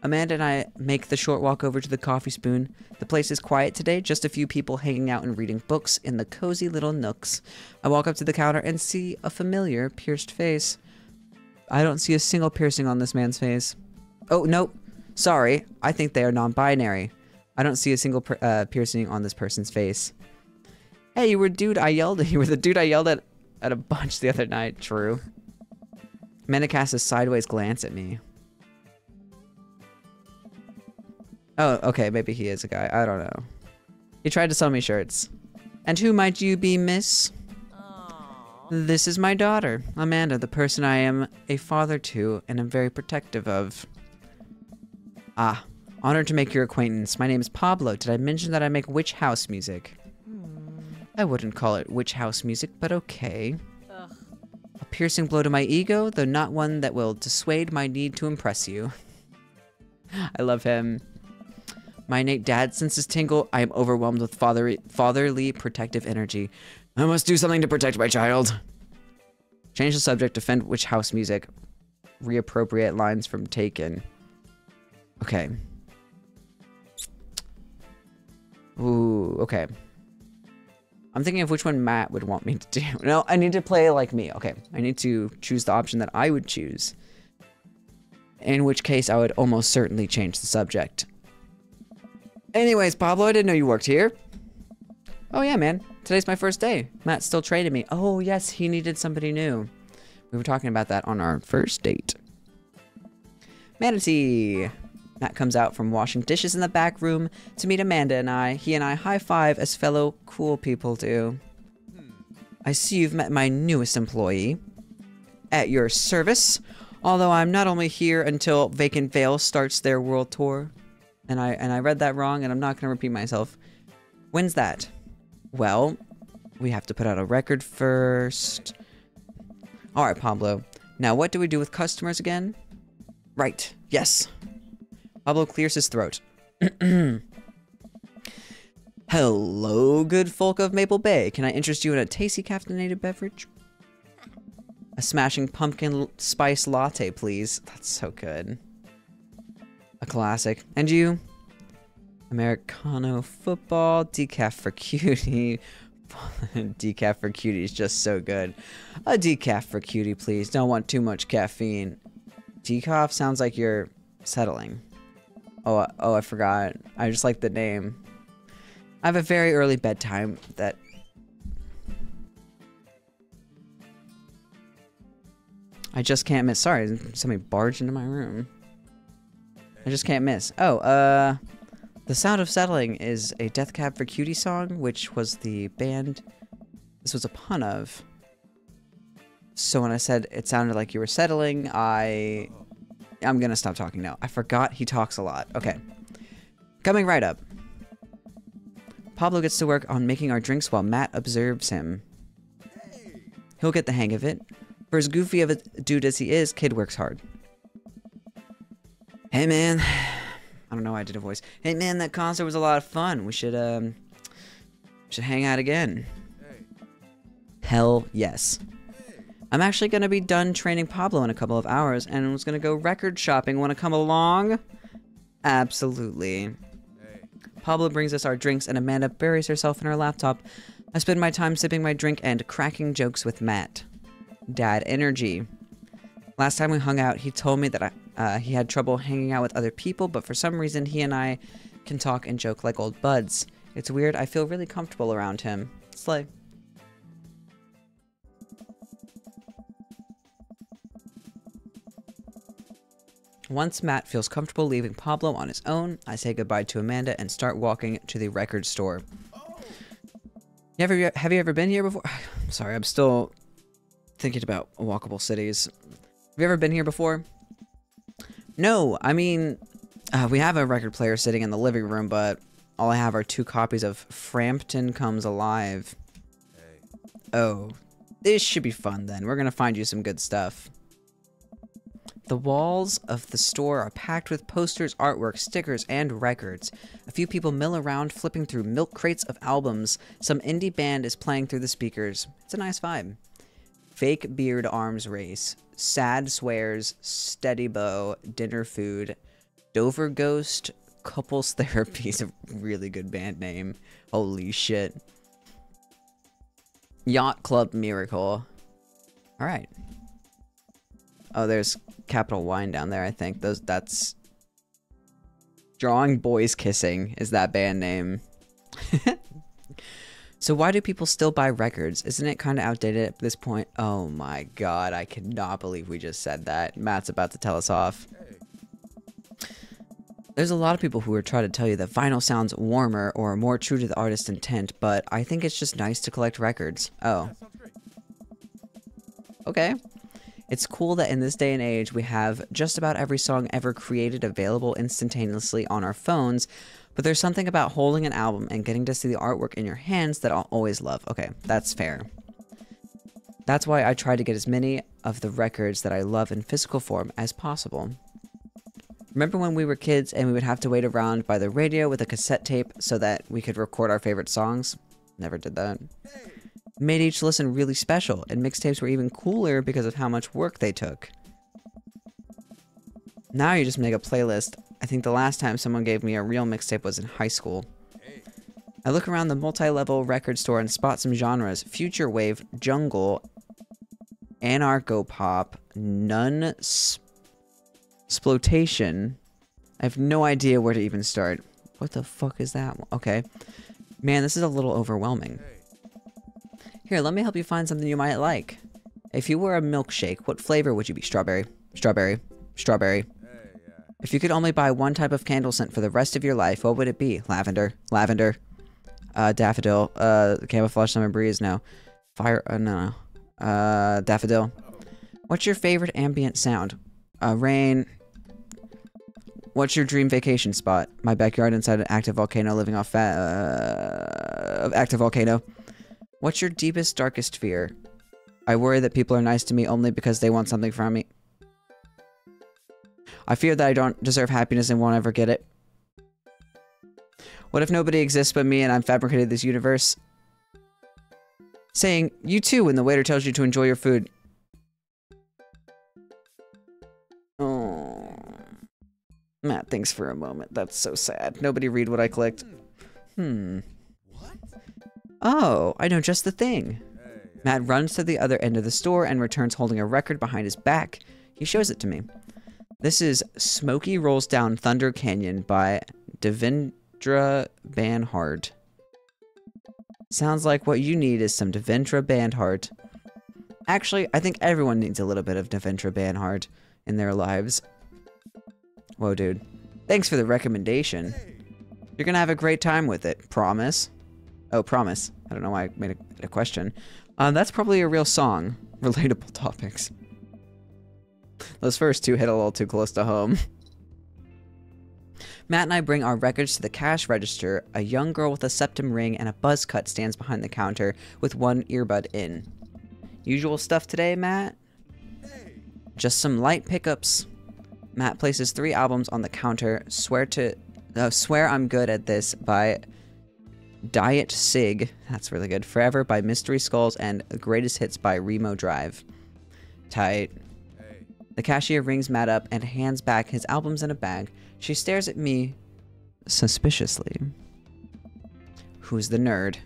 Amanda and I make the short walk over to the Coffee Spoon. The place is quiet today, just a few people hanging out and reading books in the cozy little nooks. I walk up to the counter and see a familiar pierced face. I don't see a single piercing on this man's face. Oh, nope. Sorry. I think they are non-binary. I don't see a single piercing on this person's face. Hey, you were the dude I yelled at a bunch the other night. True. Amanda casts a sideways glance at me. Oh, okay, maybe he is a guy. I don't know. He tried to sell me shirts. And who might you be, miss? Aww. This is my daughter, Amanda, the person I am a father to and am very protective of. Ah, honored to make your acquaintance. My name is Pablo. Did I mention that I make witch house music? I wouldn't call it witch house music, but okay. Ugh. A piercing blow to my ego, though not one that will dissuade my need to impress you. I love him. My innate dad senses tingle. I am overwhelmed with fatherly protective energy. I must do something to protect my child. Change the subject. Defend witch house music. Reappropriate lines from Taken. Okay. Ooh, okay. I'm thinking of which one Matt would want me to do. No, I need to play like me. Okay, I need to choose the option that I would choose. In which case, I would almost certainly change the subject. Anyways, Pablo, I didn't know you worked here. Oh yeah, man. Today's my first day. Matt's still training me. Oh yes, he needed somebody new. We were talking about that on our first date. Manatee. Matt comes out from washing dishes in the back room to meet Amanda and I. He and I high-five as fellow cool people do. I see you've met my newest employee. At your service. Although I'm not only here until Vacant Vale starts their world tour. And I read that wrong, and I'm not going to repeat myself. When's that? Well, we have to put out a record first. Alright, Pablo. Now, what do we do with customers again? Right. Yes. Pablo clears his throat. Hello, good folk of Maple Bay. Can I interest you in a tasty caffeinated beverage? A smashing pumpkin spice latte, please. That's so good. A classic. And you? Americano football, decaf for cutie. Decaf for cutie is just so good. A decaf for cutie, please. Don't want too much caffeine. Decaf sounds like you're settling. Oh, I forgot. I just like the name. I have a very early bedtime that... I just can't miss. Sorry, somebody barged into my room. I just can't miss. Oh, The Sound of Settling is a Death Cab for Cutie song, which was the band this was a pun of. So when I said it sounded like you were settling, I'm gonna stop talking now. I forgot he talks a lot. Okay. Coming right up. Pablo gets to work on making our drinks while Matt observes him. He'll get the hang of it. For as goofy of a dude as he is, kid works hard. Hey man, I don't know why I did a voice. Hey man, that concert was a lot of fun. We should hang out again. Hey. Hell yes. Hey. I'm actually gonna be done training Pablo in a couple of hours and was gonna go record shopping. Wanna come along? Absolutely. Hey. Pablo brings us our drinks and Amanda buries herself in her laptop. I spend my time sipping my drink and cracking jokes with Matt. Dad energy. Last time we hung out, he told me that he had trouble hanging out with other people, but for some reason he and I can talk and joke like old buds. It's weird, I feel really comfortable around him. Slay. Once Matt feels comfortable leaving Pablo on his own, I say goodbye to Amanda and start walking to the record store. Have you ever been here before? Sorry, I'm still thinking about walkable cities. Have you ever been here before? No, I mean, we have a record player sitting in the living room, but all I have are 2 copies of Frampton Comes Alive. Hey. Oh, this should be fun then. We're gonna find you some good stuff. The walls of the store are packed with posters, artwork, stickers, and records. A few people mill around, flipping through milk crates of albums. Some indie band is playing through the speakers. It's a nice vibe. Fake beard arms race. Sad swears. Steady bow. Dinner food. Dover Ghost Couples Therapy is a really good band name. Holy shit. Yacht Club Miracle. Alright. Oh, there's Capital Wine down there, I think. That's... Drawing Boys Kissing is that band name. So why do people still buy records? Isn't it kind of outdated at this point? Oh my god, I cannot believe we just said that. Matt's about to tell us off. There's a lot of people who are trying to tell you that vinyl sounds warmer or more true to the artist's intent, but I think it's just nice to collect records. Oh. Okay. It's cool that in this day and age we have just about every song ever created available instantaneously on our phones, but there's something about holding an album and getting to see the artwork in your hands that I'll always love. Okay, that's fair. That's why I try to get as many of the records that I love in physical form as possible. Remember when we were kids and we would have to wait around by the radio with a cassette tape so that we could record our favorite songs? Never did that. Made each listen really special, and mixtapes were even cooler because of how much work they took. Now you just make a playlist. I think the last time someone gave me a real mixtape was in high school. I look around the multi-level record store and spot some genres: future wave, jungle, anarcho-pop, exploitation. I have no idea where to even start. What the fuck is that? Okay. Man, this is a little overwhelming. Here, let me help you find something you might like. If you were a milkshake, what flavor would you be? Strawberry, strawberry, strawberry. If you could only buy one type of candle scent for the rest of your life, what would it be? Lavender, lavender, daffodil, camouflage, summer breeze, no. Fire, no. Daffodil. What's your favorite ambient sound? Rain. What's your dream vacation spot? My backyard inside an active volcano, living off active volcano. What's your deepest, darkest fear? I worry that people are nice to me only because they want something from me. I fear that I don't deserve happiness and won't ever get it. What if nobody exists but me and I'm fabricated this universe? Saying, you too, when the waiter tells you to enjoy your food. Oh. Matt thinks for a moment. That's so sad. Nobody read what I clicked. Oh, I know just the thing. Matt runs to the other end of the store and returns holding a record behind his back. He shows it to me. This is Smokey Rolls Down Thunder Canyon by Devendra Banhart. Sounds like what you need is some Devendra Banhart. Actually, I think everyone needs a little bit of Devendra Banhart in their lives. Whoa, dude. Thanks for the recommendation. You're gonna have a great time with it. Promise? Oh, promise. I don't know why I made a question. That's probably a real song. Relatable topics. Those first two hit a little too close to home. Matt and I bring our records to the cash register. A young girl with a septum ring and a buzz cut stands behind the counter with one earbud in. Usual stuff today, Matt? Just some light pickups. Matt places 3 albums on the counter. Swear I'm Good at This by Diet Sig. That's really good. Forever by Mystery Skulls and Greatest Hits by Remo Drive. Tight. The cashier rings Matt up and hands back his albums in a bag. She stares at me suspiciously. Who's the nerd?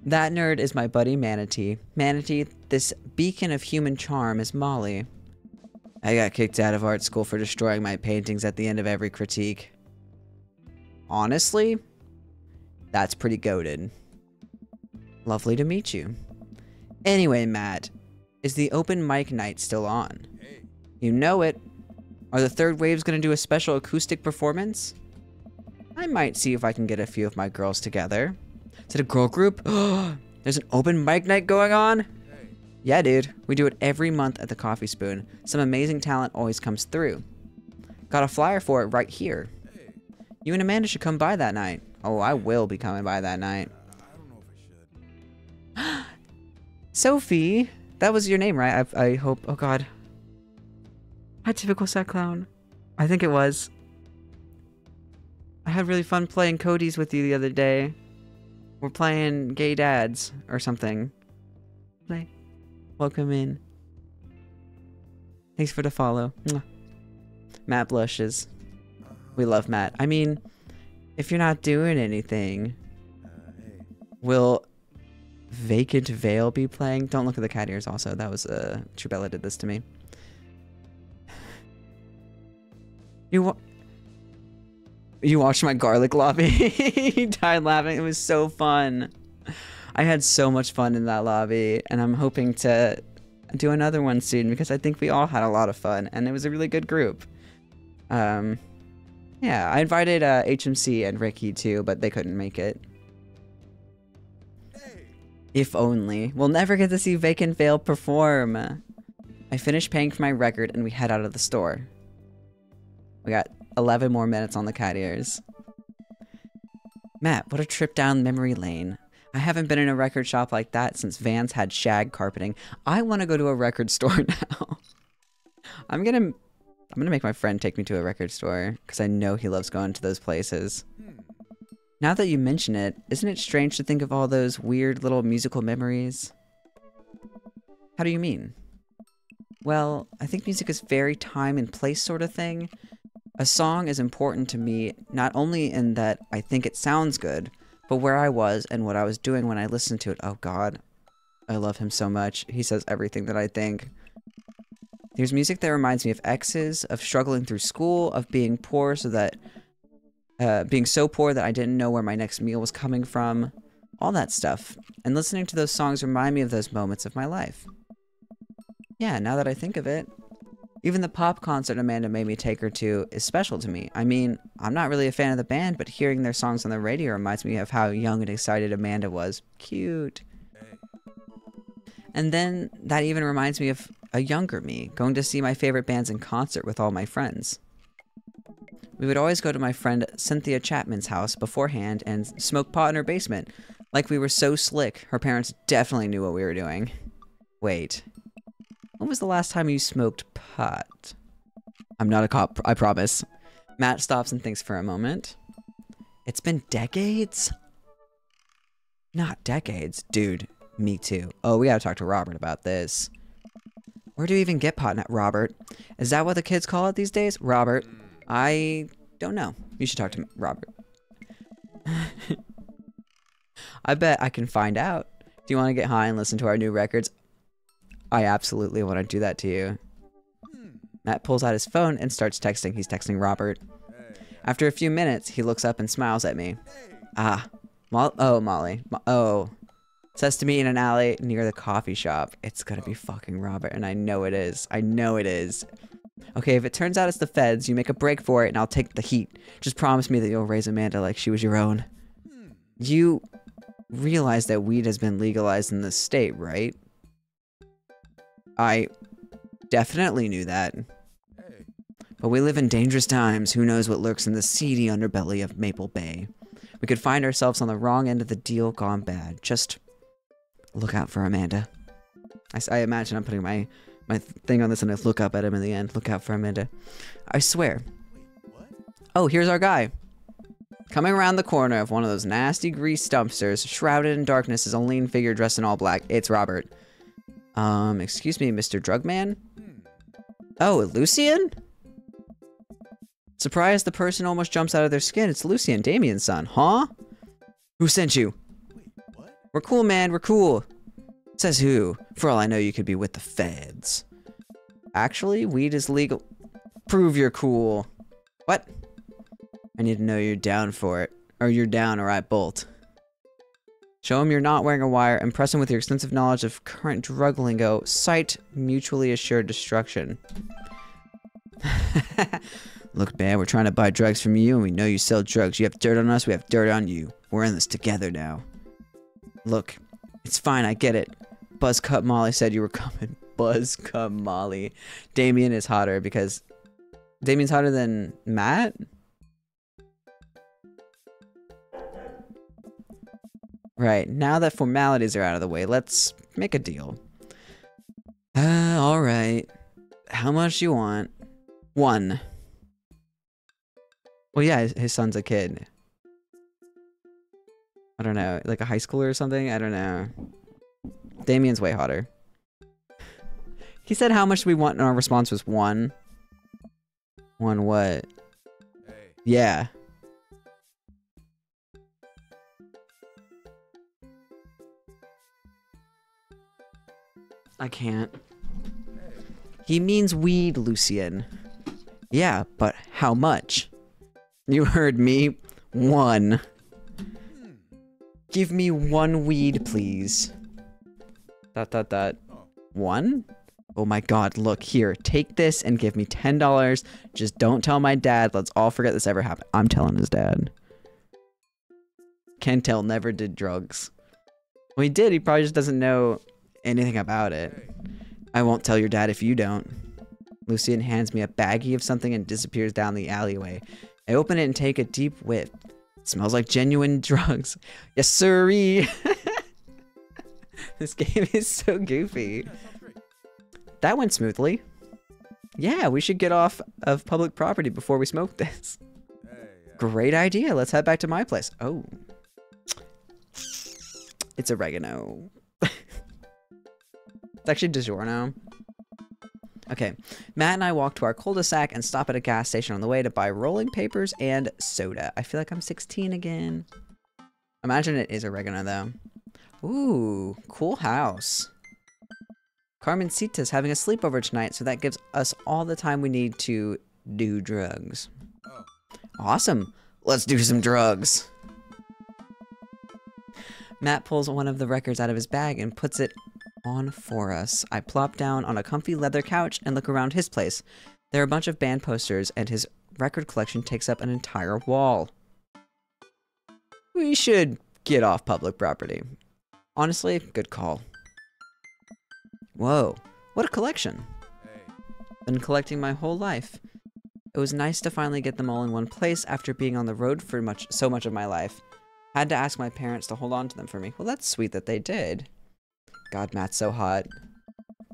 That nerd is my buddy Manatee. Manatee, this beacon of human charm is Molly. I got kicked out of art school for destroying my paintings at the end of every critique. Honestly, that's pretty goated. Lovely to meet you. Anyway, Matt, is the open mic night still on? You know it. Are the Third Waves gonna do a special acoustic performance? I might see if I can get a few of my girls together. Is it a girl group? There's an open mic night going on? Yeah, dude. We do it every month at the Coffee Spoon. Some amazing talent always comes through. Got a flyer for it right here. You and Amanda should come by that night. Oh, I will be coming by that night. I don't know if I should. Sophie! That was your name, right? I hope. Oh, God. My typical sad clown. I think it was. I had really fun playing Cody's with you the other day. We're playing Gay Dads or something. Play. Welcome in. Thanks for the follow. Mwah. Matt blushes. We love Matt. I mean, if you're not doing anything, Hey. will Vacant Veil be playing? Don't look at the cat ears also. That was, Trubella did this to me. You watched my garlic lobby? He died laughing. It was so fun. I had so much fun in that lobby, and I'm hoping to do another one soon because I think we all had a lot of fun, and it was a really good group. Yeah, I invited HMC and Ricky too, but they couldn't make it. Hey. If only. We'll never get to see Vacant Veil perform. I finished paying for my record and we head out of the store. We got 11 more minutes on the cat ears. Matt, what a trip down memory lane. I haven't been in a record shop like that since Vans had shag carpeting. I want to go to a record store now. I'm gonna make my friend take me to a record store because I know he loves going to those places. Now that you mention it, isn't it strange to think of all those weird little musical memories? How do you mean? Well, I think music is very time and place sort of thing. A song is important to me, not only in that I think it sounds good, but where I was and what I was doing when I listened to it. Oh God, I love him so much. He says everything that I think. There's music that reminds me of exes, of struggling through school, of being poor so that, being so poor that I didn't know where my next meal was coming from. All that stuff. And listening to those songs remind me of those moments of my life. Yeah, now that I think of it. Even the pop concert Amanda made me take her to is special to me. I mean, I'm not really a fan of the band, but hearing their songs on the radio reminds me of how young and excited Amanda was. Cute. And then that even reminds me of a younger me, going to see my favorite bands in concert with all my friends. We would always go to my friend Cynthia Chapman's house beforehand and smoke pot in her basement. Like we were so slick, her parents definitely knew what we were doing. Wait. When was the last time you smoked pot? I'm not a cop, I promise. Matt stops and thinks for a moment. It's been decades? Not decades. Dude, me too. Oh, we gotta talk to Robert about this. Where do you even get pot, Robert? Is that what the kids call it these days? Robert. I don't know. You should talk to Robert. I bet I can find out. Do you want to get high and listen to our new records? I absolutely want to do that to you. Matt pulls out his phone and starts texting. He's texting Robert. After a few minutes, he looks up and smiles at me. Ah, Molly. Oh. Says to me in an alley near the coffee shop. It's gonna be fucking Robert, and I know it is. I know it is. Okay, if it turns out it's the feds, you make a break for it and I'll take the heat. Just promise me that you'll raise Amanda like she was your own. You realize that weed has been legalized in this state, right? I definitely knew that. But we live in dangerous times. Who knows what lurks in the seedy underbelly of Maple Bay. We could find ourselves on the wrong end of the deal gone bad. Just look out for Amanda. I imagine I'm putting my thing on this and I look up at him in the end. Look out for Amanda. I swear. Oh, here's our guy. Coming around the corner of one of those nasty grease dumpsters, shrouded in darkness, is a lean figure dressed in all black. It's Robert. Excuse me, Mr. Drugman? Oh, Lucian? Surprised the person almost jumps out of their skin. It's Lucian, Damien's son. Huh? Who sent you? We're cool, man. We're cool. Says who? For all I know, you could be with the feds. Actually, weed is legal. Prove you're cool. What? I need to know you're down for it. Or you're down or I bolt. Show him you're not wearing a wire. Impress him with your extensive knowledge of current drug lingo. Cite mutually assured destruction. Look, man, we're trying to buy drugs from you, and we know you sell drugs. You have dirt on us, we have dirt on you. We're in this together now. Look, it's fine, I get it. Buzzcut Molly said you were coming. Buzzcut Molly. Damien is hotter because... Damien's hotter than Matt? Right, now that formalities are out of the way, let's make a deal. Alright. How much you want? 1. Well, yeah, his son's a kid. I don't know, like a high schooler or something? I don't know. Damien's way hotter. He said how much we want and our response was 1. One what? Hey. Yeah. I can't. He means weed, Lucian. Yeah, but how much? You heard me. 1. Give me 1 weed, please. ... 1? Oh my god, look, here, take this and give me $10. Just don't tell my dad. Let's all forget this ever happened. I'm telling his dad. Kentel never did drugs. Well, he did. He probably just doesn't know anything about it. I won't tell your dad if you don't. Lucian hands me a baggie of something and disappears down the alleyway. I open it and take a deep whiff. It smells like genuine drugs. Yes, sirree. This game is so goofy. That went smoothly. Yeah, we should get off of public property before we smoke this. Great idea. Let's head back to my place. Oh. It's oregano. It's actually DiGiorno. Okay. Matt and I walk to our cul-de-sac and stop at a gas station on the way to buy rolling papers and soda. I feel like I'm 16 again. Imagine it is oregano, though. Ooh, cool house. Carmencita's having a sleepover tonight, so that gives us all the time we need to do drugs. Awesome. Let's do some drugs. Matt pulls one of the records out of his bag and puts it on for us. I plop down on a comfy leather couch and look around his place. There are a bunch of band posters, and his record collection takes up an entire wall. We should get off public property. Honestly, good call. Whoa, what a collection. Been collecting my whole life. It was nice to finally get them all in one place after being on the road for so much of my life. Had to ask my parents to hold on to them for me. Well, that's sweet that they did. God, Matt's so hot.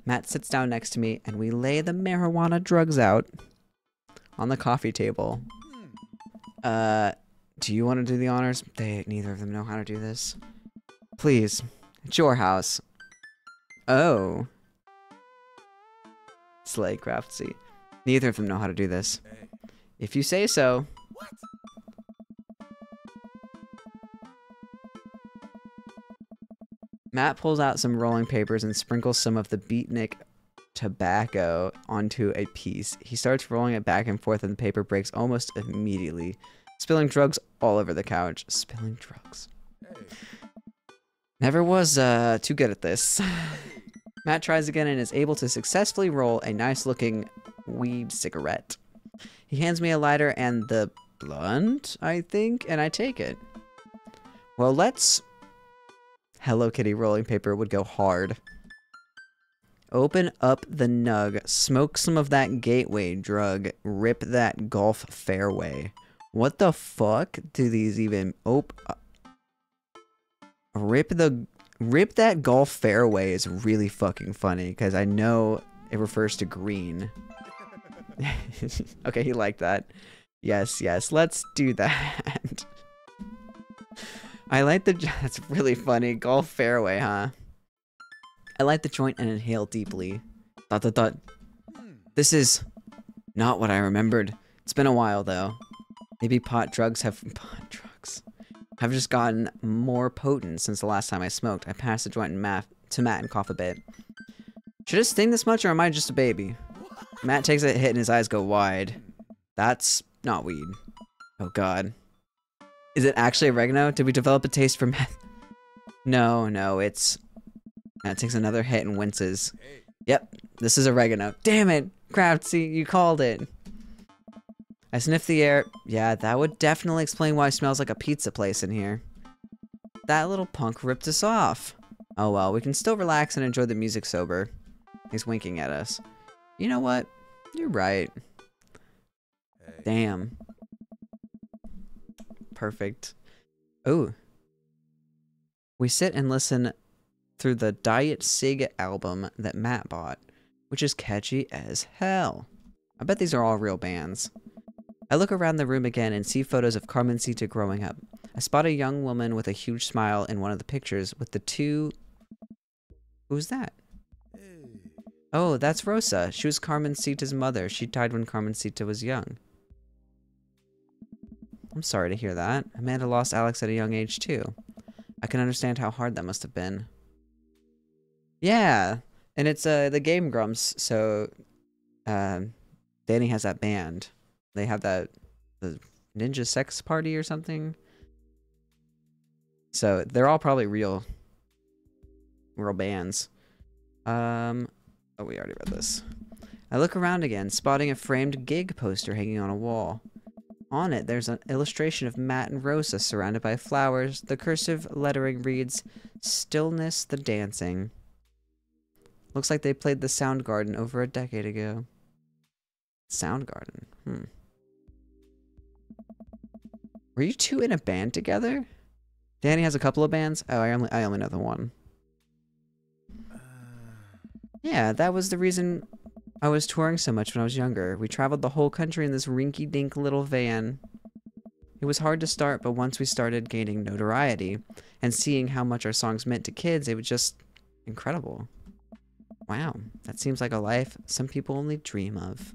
Matt sits down next to me and we lay the marijuana drugs out on the coffee table. Do you want to do the honors? Neither of them know how to do this. Please, it's your house. Oh. Slay Craftsy. Neither of them know how to do this. If you say so. What? Matt pulls out some rolling papers and sprinkles some of the beatnik tobacco onto a piece. He starts rolling it back and forth and the paper breaks almost immediately, spilling drugs all over the couch. Spilling drugs. Never was too good at this. Matt tries again and is able to successfully roll a nice looking weed cigarette. He hands me a lighter and the blunt, I think, and I take it. Well, let's... Hello Kitty rolling paper would go hard. Open up the nug, smoke some of that gateway drug, rip that golf fairway. What the fuck do these even... Rip that golf fairway is really fucking funny, because I know it refers to green. Okay, he liked that. Yes, yes, let's do that. I like the... That's really funny. Golf fairway, huh? I light the joint and inhale deeply. ... This is not what I remembered. It's been a while, though. Maybe pot drugs have just gotten more potent since the last time I smoked. I pass the joint to Matt and cough a bit. Should it sting this much, or am I just a baby? Matt takes a hit and his eyes go wide. That's not weed. Oh god. Is it actually oregano? Did we develop a taste for meth? No, it's... Matt takes another hit and winces. Yep, this is oregano. Damn it! Craftsy, you called it. I sniff the air. Yeah, that would definitely explain why it smells like a pizza place in here. That little punk ripped us off. Oh well, we can still relax and enjoy the music sober. He's winking at us. You know what? You're right. Damn. Perfect. Ooh. We sit and listen through the Diet Sig album that Matt bought, which is catchy as hell. I bet these are all real bands. I look around the room again and see photos of Carmencita growing up. I spot a young woman with a huge smile in one of the pictures with the two... Who's that? Oh, that's Rosa. She was Carmencita's mother. She died when Carmencita was young. I'm sorry to hear that. Amanda lost Alex at a young age, too. I can understand how hard that must have been. Yeah, and it's the Game Grumps, so Danny has that band. They have the Ninja Sex Party or something. So they're all probably real bands. Oh, we already read this. I look around again, spotting a framed gig poster hanging on a wall. On it, there's an illustration of Matt and Rosa surrounded by flowers. The cursive lettering reads, "Stillness the Dancing." Looks like they played the Soundgarden over a decade ago. Soundgarden. Were you two in a band together? Danny has a couple of bands? Oh, I only know the one. Yeah, that was the reason I was touring so much when I was younger. We traveled the whole country in this rinky-dink little van. It was hard to start, but once we started gaining notoriety and seeing how much our songs meant to kids, it was just incredible. Wow, that seems like a life some people only dream of.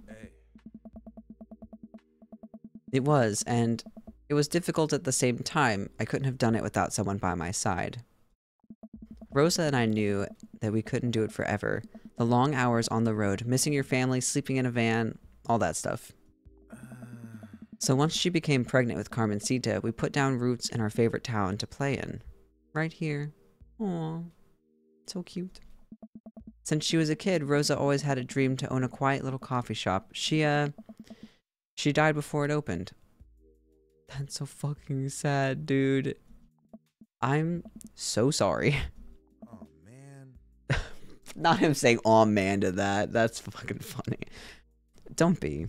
It was, and it was difficult at the same time. I couldn't have done it without someone by my side. Rosa and I knew that we couldn't do it forever. The long hours on the road, missing your family, sleeping in a van, all that stuff. So once she became pregnant with Carmencita, we put down roots in our favorite town to play in. Right here. Aww. So cute. Since she was a kid, Rosa always had a dream to own a quiet little coffee shop. She died before it opened. That's so fucking sad, dude. I'm so sorry. Oh, man. Not him saying, "aw, man," to that. That's fucking funny. Don't be.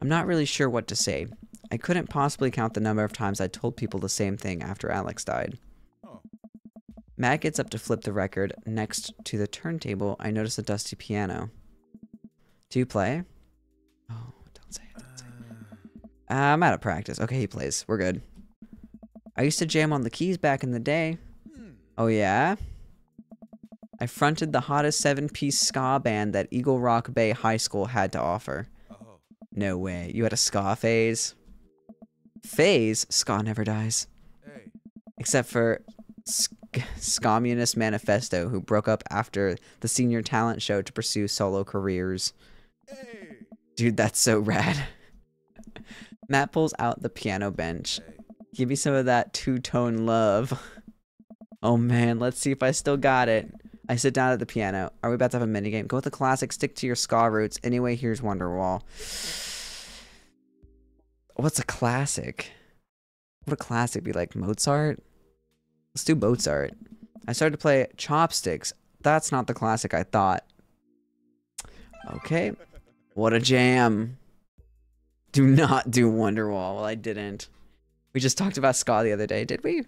I'm not really sure what to say. I couldn't possibly count the number of times I told people the same thing after Alex died. Oh. Matt gets up to flip the record. Next to the turntable, I notice a dusty piano. Do you play? Oh, don't say it. Don't say it. I'm out of practice. Okay, he plays. We're good. I used to jam on the keys back in the day. Oh, yeah? I fronted the hottest 7-piece ska band that Eagle Rock Bay High School had to offer. Oh. No way. You had a ska phase? Phase? Ska never dies. Hey. Except for Scommunist Manifesto, who broke up after the senior talent show to pursue solo careers. Hey. Dude, that's so rad. Matt pulls out the piano bench. Hey. Give me some of that two-tone love. Oh man, let's see if I still got it. I sit down at the piano. Are we about to have a minigame? Go with the classic, stick to your ska roots. Anyway, here's Wonderwall. What's a classic? Would a classic be like Mozart? Let's do Mozart. I started to play Chopsticks. That's not the classic I thought. Okay. What a jam. Do not do Wonderwall. Well, I didn't. We just talked about ska the other day, did we?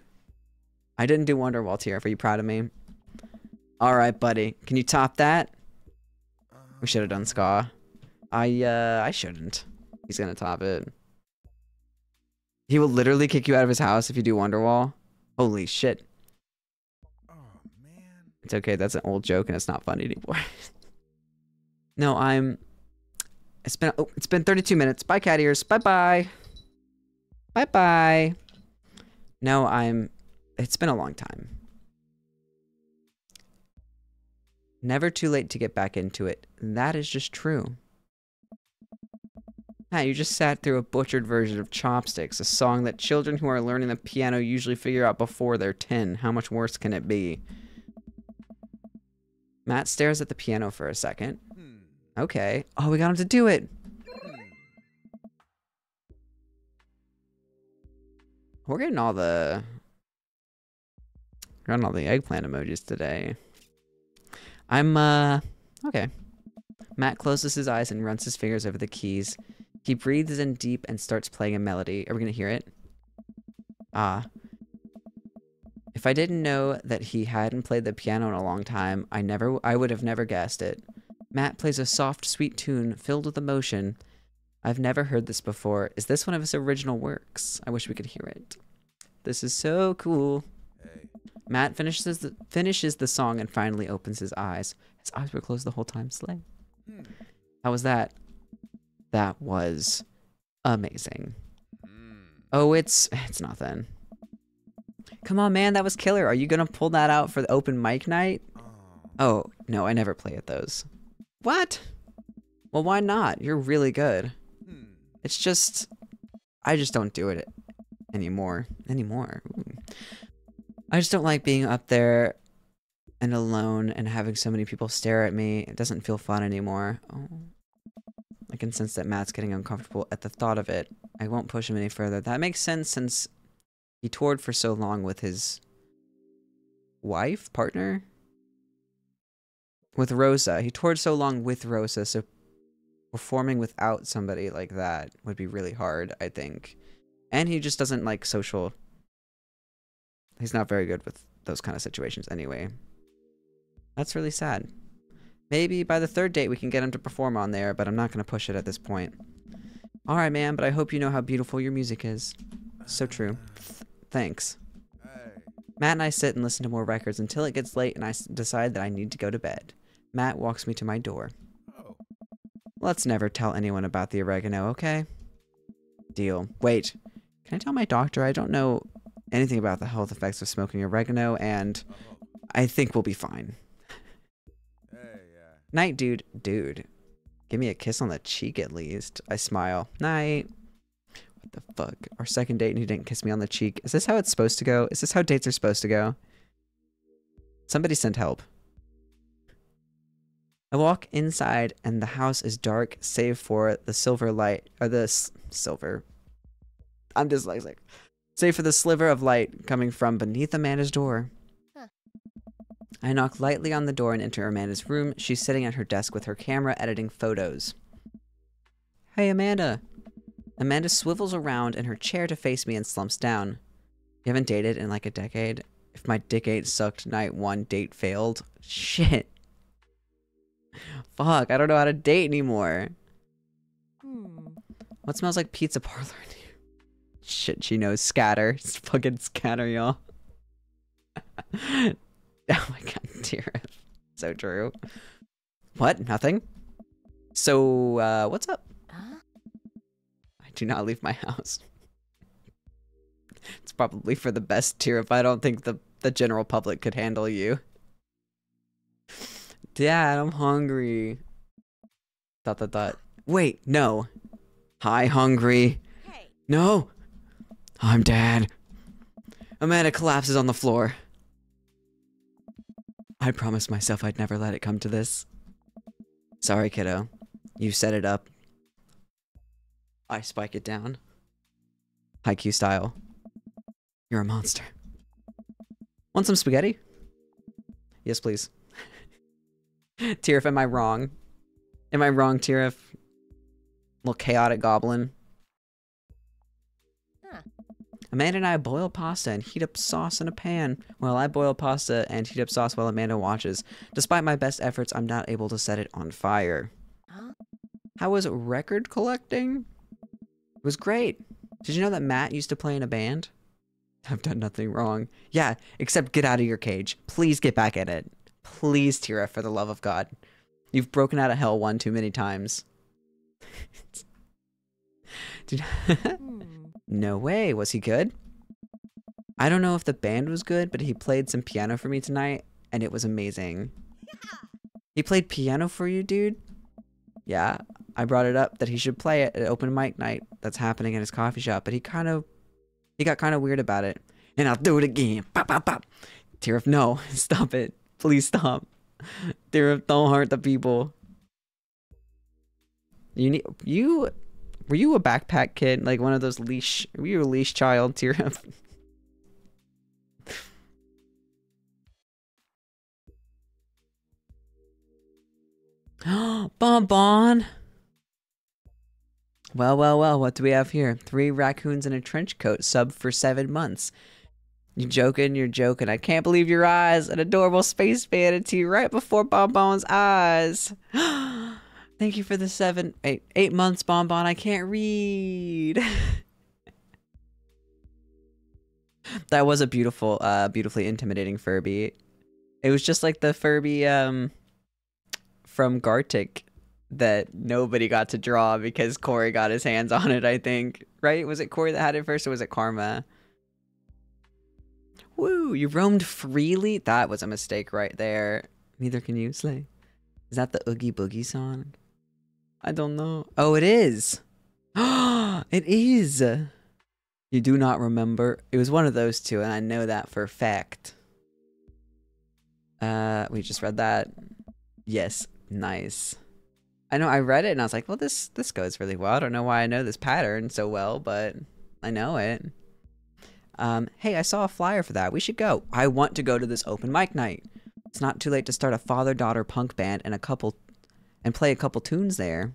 I didn't do Wonderwall, Tier. Are you proud of me? Alright, buddy. Can you top that? We should have done ska. I shouldn't. He's gonna top it. He will literally kick you out of his house if you do Wonderwall. Holy shit. Oh, man. It's okay, that's an old joke and it's not funny anymore. No, it's been 32 minutes. Bye, cat ears. Bye-bye. Bye-bye. No, it's been a long time. Never too late to get back into it. That is just true. Matt, you just sat through a butchered version of Chopsticks, a song that children who are learning the piano usually figure out before they're 10. How much worse can it be? Matt stares at the piano for a second. Okay. Oh, we got him to do it. We're getting all the eggplant emojis today. Okay. Matt closes his eyes and runs his fingers over the keys. He breathes in deep and starts playing a melody. Are we gonna hear it? If I didn't know that he hadn't played the piano in a long time, I would have never guessed it. Matt plays a soft, sweet tune filled with emotion. I've never heard this before. Is this one of his original works? I wish we could hear it. This is so cool. Hey. Matt finishes the song and finally opens his eyes. His eyes were closed the whole time. Slay. How was that? That was amazing. Oh, it's nothing. Come on, man, that was killer. Are you gonna pull that out for the open mic night? Oh, no, I never play at those. What? Well, why not? You're really good. It's just, I just don't do it anymore. Ooh. I just don't like being up there and alone and having so many people stare at me. It doesn't feel fun anymore. Oh. I can sense that Matt's getting uncomfortable at the thought of it. I won't push him any further. That makes sense since he toured for so long with his wife, partner? With Rosa. He toured so long with Rosa, so performing without somebody like that would be really hard, I think. And he just doesn't like social. He's not very good with those kind of situations anyway. That's really sad. Maybe by the third date we can get him to perform on there, but I'm not going to push it at this point. Alright, man, but I hope you know how beautiful your music is. So true. Thanks. Matt and I sit and listen to more records until it gets late and I decide that I need to go to bed. Matt walks me to my door. Let's never tell anyone about the oregano, okay? Deal. Wait, can I tell my doctor? I don't know anything about the health effects of smoking oregano, and I think we'll be fine. Night, dude. Dude. Give me a kiss on the cheek at least. I smile. Night. What the fuck? Our second date and he didn't kiss me on the cheek. Is this how it's supposed to go? Is this how dates are supposed to go? Somebody send help. I walk inside and the house is dark save for the silver light. Or the silver. I'm dyslexic. Save for the sliver of light coming from beneath Amanda's door. I knock lightly on the door and enter Amanda's room. She's sitting at her desk with her camera editing photos. Hey, Amanda. Amanda swivels around in her chair to face me and slumps down. You haven't dated in like a decade? If my dick ain't sucked night one, date failed. Shit. Fuck, I don't know how to date anymore. What smells like pizza parlor in here? Shit, she knows. Scatter. It's fucking scatter, y'all. Oh my god, dear. So true. What? Nothing? So, what's up? I do not leave my house. It's probably for the best, Tyr, if I don't think the general public could handle you. Dad, I'm hungry. ... Wait, no. Hi, hungry. Hey. No. I'm Dad. Amanda collapses on the floor. I promised myself I'd never let it come to this. Sorry, kiddo. You set it up. I spike it down. Haikyuu style. You're a monster. Want some spaghetti? Yes, please. Tirif, am I wrong? Am I wrong, Tirif? Little chaotic goblin. Amanda and I boil pasta and heat up sauce in a pan. While I boil pasta and heat up sauce while Amanda watches. Despite my best efforts, I'm not able to set it on fire. How was record collecting? It was great. Did you know that Matt used to play in a band? I've done nothing wrong. Yeah, except get out of your cage. Please get back in it. Please, Tira, for the love of God. You've broken out of hell one too many times. Dude. No way. Was he good? I don't know if the band was good, but he played some piano for me tonight, and it was amazing. He played piano for you, dude? Yeah, I brought it up that he should play it at open mic night that's happening at his coffee shop, but he got kind of weird about it. And I'll do it again. Pop, pop, pop. Tirif, no. Stop it. Please stop. Tirif, don't hurt the people. Were you a backpack kid? Like one of those leash... Were you a leash child, Tirif? Bonbon! Well, what do we have here? 3 raccoons in a trench coat, sub for 7 months. You're joking. I can't believe your eyes. An adorable space manatee right before Bonbon's eyes. Thank you for the 8 months, Bonbon. I can't read. That was a beautiful, beautifully intimidating Furby. It was just like the Furby from Gartic that nobody got to draw because Corey got his hands on it, I think. Right? Was it Corey that had it first or was it Karma? Woo, you roamed freely? That was a mistake right there. Neither can you, Slay. Is that the Oogie Boogie song? I don't know. Oh, it is. It is. You do not remember. It was one of those two, and I know that for a fact. We just read that. Yes, nice. I know I read it and I was like, well, this goes really well. I don't know why I know this pattern so well, but I know it. Hey, I saw a flyer for that. We should go. I want to go to this open mic night. It's not too late to start a father-daughter punk band and play a couple tunes there.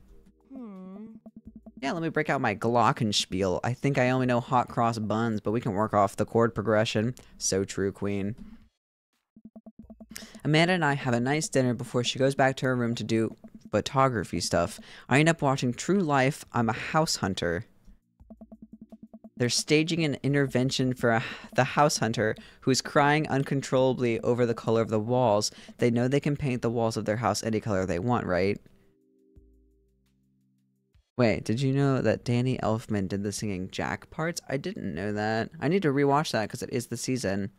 Yeah, let me break out my glockenspiel. I think I only know hot cross buns, but we can work off the chord progression. So true, Queen. Amanda and I have a nice dinner before she goes back to her room to do photography stuff. I end up watching True Life. I'm a house hunter. They're staging an intervention for the house hunter who is crying uncontrollably over the color of the walls. They know they can paint the walls of their house any color they want, right? Wait, did you know that Danny Elfman did the singing Jack parts? I didn't know that. I need to rewatch that because it is the season.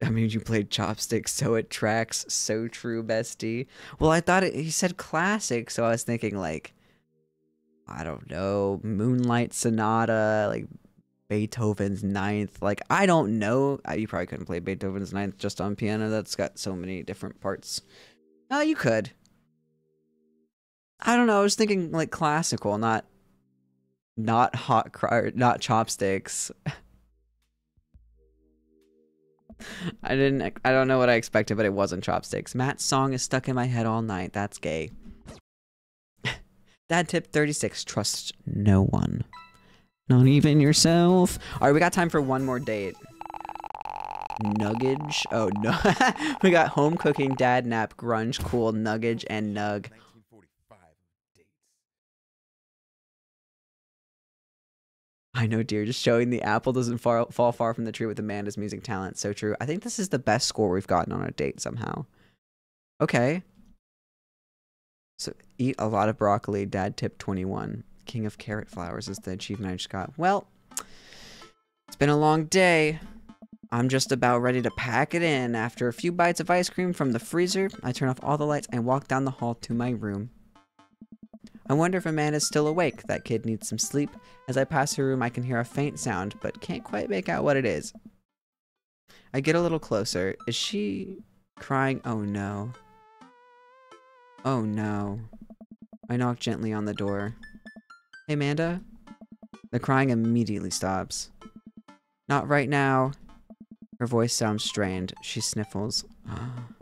I mean, you played chopsticks, so it tracks. So true, bestie. Well, I thought he said classic, so I was thinking like, I don't know, Moonlight Sonata, like Beethoven's Ninth. Like, I don't know. You probably couldn't play Beethoven's Ninth just on piano. That's got so many different parts. Oh, you could. I don't know. I was thinking like classical, not not chopsticks. I don't know what I expected, but it wasn't chopsticks. Matt's song is stuck in my head all night. That's gay. Dad tip 36. Trust no one. Not even yourself. All right, we got time for one more date. Nuggage. Oh, no. We got home cooking, dad nap, grunge, cool, nuggage, and nug. 1945 dates. I know, dear. Just showing the apple doesn't fall far from the tree with Amanda's music talent. So true. I think this is the best score we've gotten on a date somehow. Okay. So eat a lot of broccoli. Dad tip 21. King of carrot flowers is the achievement I just got. Well, it's been a long day. I'm just about ready to pack it in. After a few bites of ice cream from the freezer, I turn off all the lights and walk down the hall to my room. I wonder if Amanda's still awake. That kid needs some sleep. As I pass her room, I can hear a faint sound, but can't quite make out what it is. I get a little closer. Is she crying? Oh no. Oh no. I knock gently on the door. Hey, Amanda? The crying immediately stops. Not right now. Her voice sounds strained. She sniffles.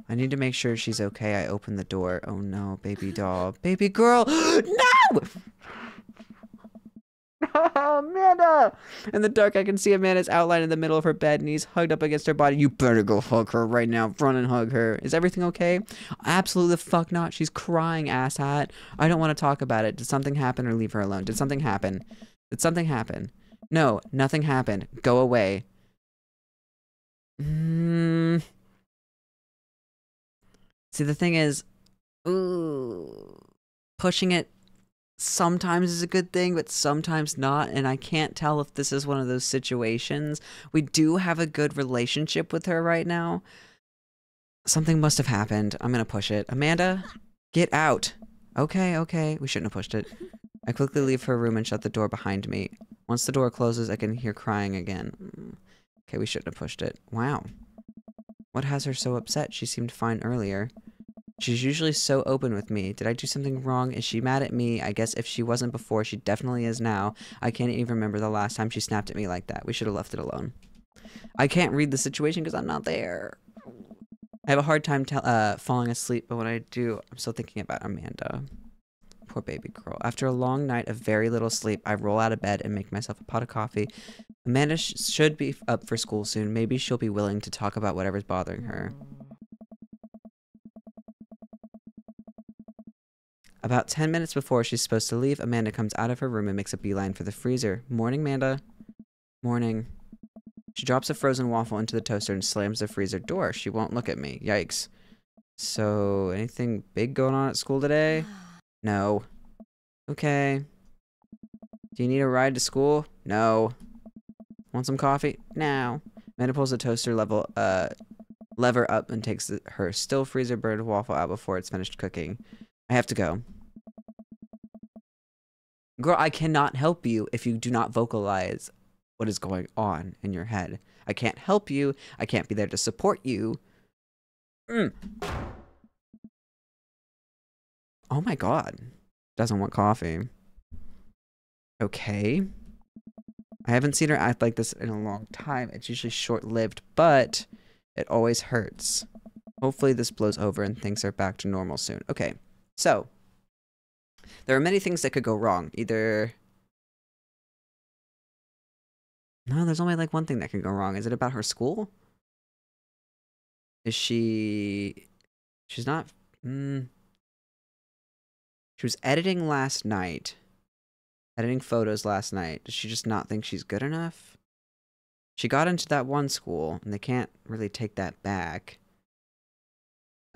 I need to make sure she's okay. I open the door. Oh no, baby doll. Baby girl! No! Amanda! In the dark, I can see Amanda's outline in the middle of her bed, knees hugged up against her body. You better go hug her right now. Run and hug her. Is everything okay? Absolutely the fuck not. She's crying, asshat. I don't want to talk about it. Did something happen or leave her alone? Did something happen? Did something happen? No, nothing happened. Go away. See, the thing is, pushing it sometimes is a good thing, but sometimes not, and I can't tell if this is one of those situations. We do have a good relationship with her right now. Something must have happened. I'm gonna push it. Amanda, get out. Okay, okay. We shouldn't have pushed it. I quickly leave her room and shut the door behind me. Once the door closes, I can hear crying again. Okay, we shouldn't have pushed it. Wow. What has her so upset? She seemed fine earlier. She's usually so open with me. Did I do something wrong? Is she mad at me? I guess if she wasn't before, she definitely is now. I can't even remember the last time she snapped at me like that. We should have left it alone. I can't read the situation because I'm not there. I have a hard time falling asleep, but when I do, I'm still thinking about Amanda. Poor baby girl. After a long night of very little sleep, I roll out of bed and make myself a pot of coffee. Amanda should be up for school soon. Maybe she'll be willing to talk about whatever's bothering her. About 10 minutes before she's supposed to leave, Amanda comes out of her room and makes a beeline for the freezer. Morning, Amanda. Morning. She drops a frozen waffle into the toaster and slams the freezer door. She won't look at me. Yikes. So, anything big going on at school today? No. Okay. Do you need a ride to school? No. Want some coffee? No. Amanda pulls the toaster lever up and takes her still freezer burned waffle out before it's finished cooking. I have to go. Girl, I cannot help you if you do not vocalize what is going on in your head. I can't help you. I can't be there to support you. Oh my god. Doesn't want coffee. Okay. I haven't seen her act like this in a long time. It's usually short-lived, but it always hurts. Hopefully this blows over and things are back to normal soon. Okay, so there are many things that could go wrong. Either... No, there's only like one thing that could go wrong. Is it about her school? Is she... She's not... She was editing last night. Editing photos last night. Does she just not think she's good enough? She got into that one school, and they can't really take that back.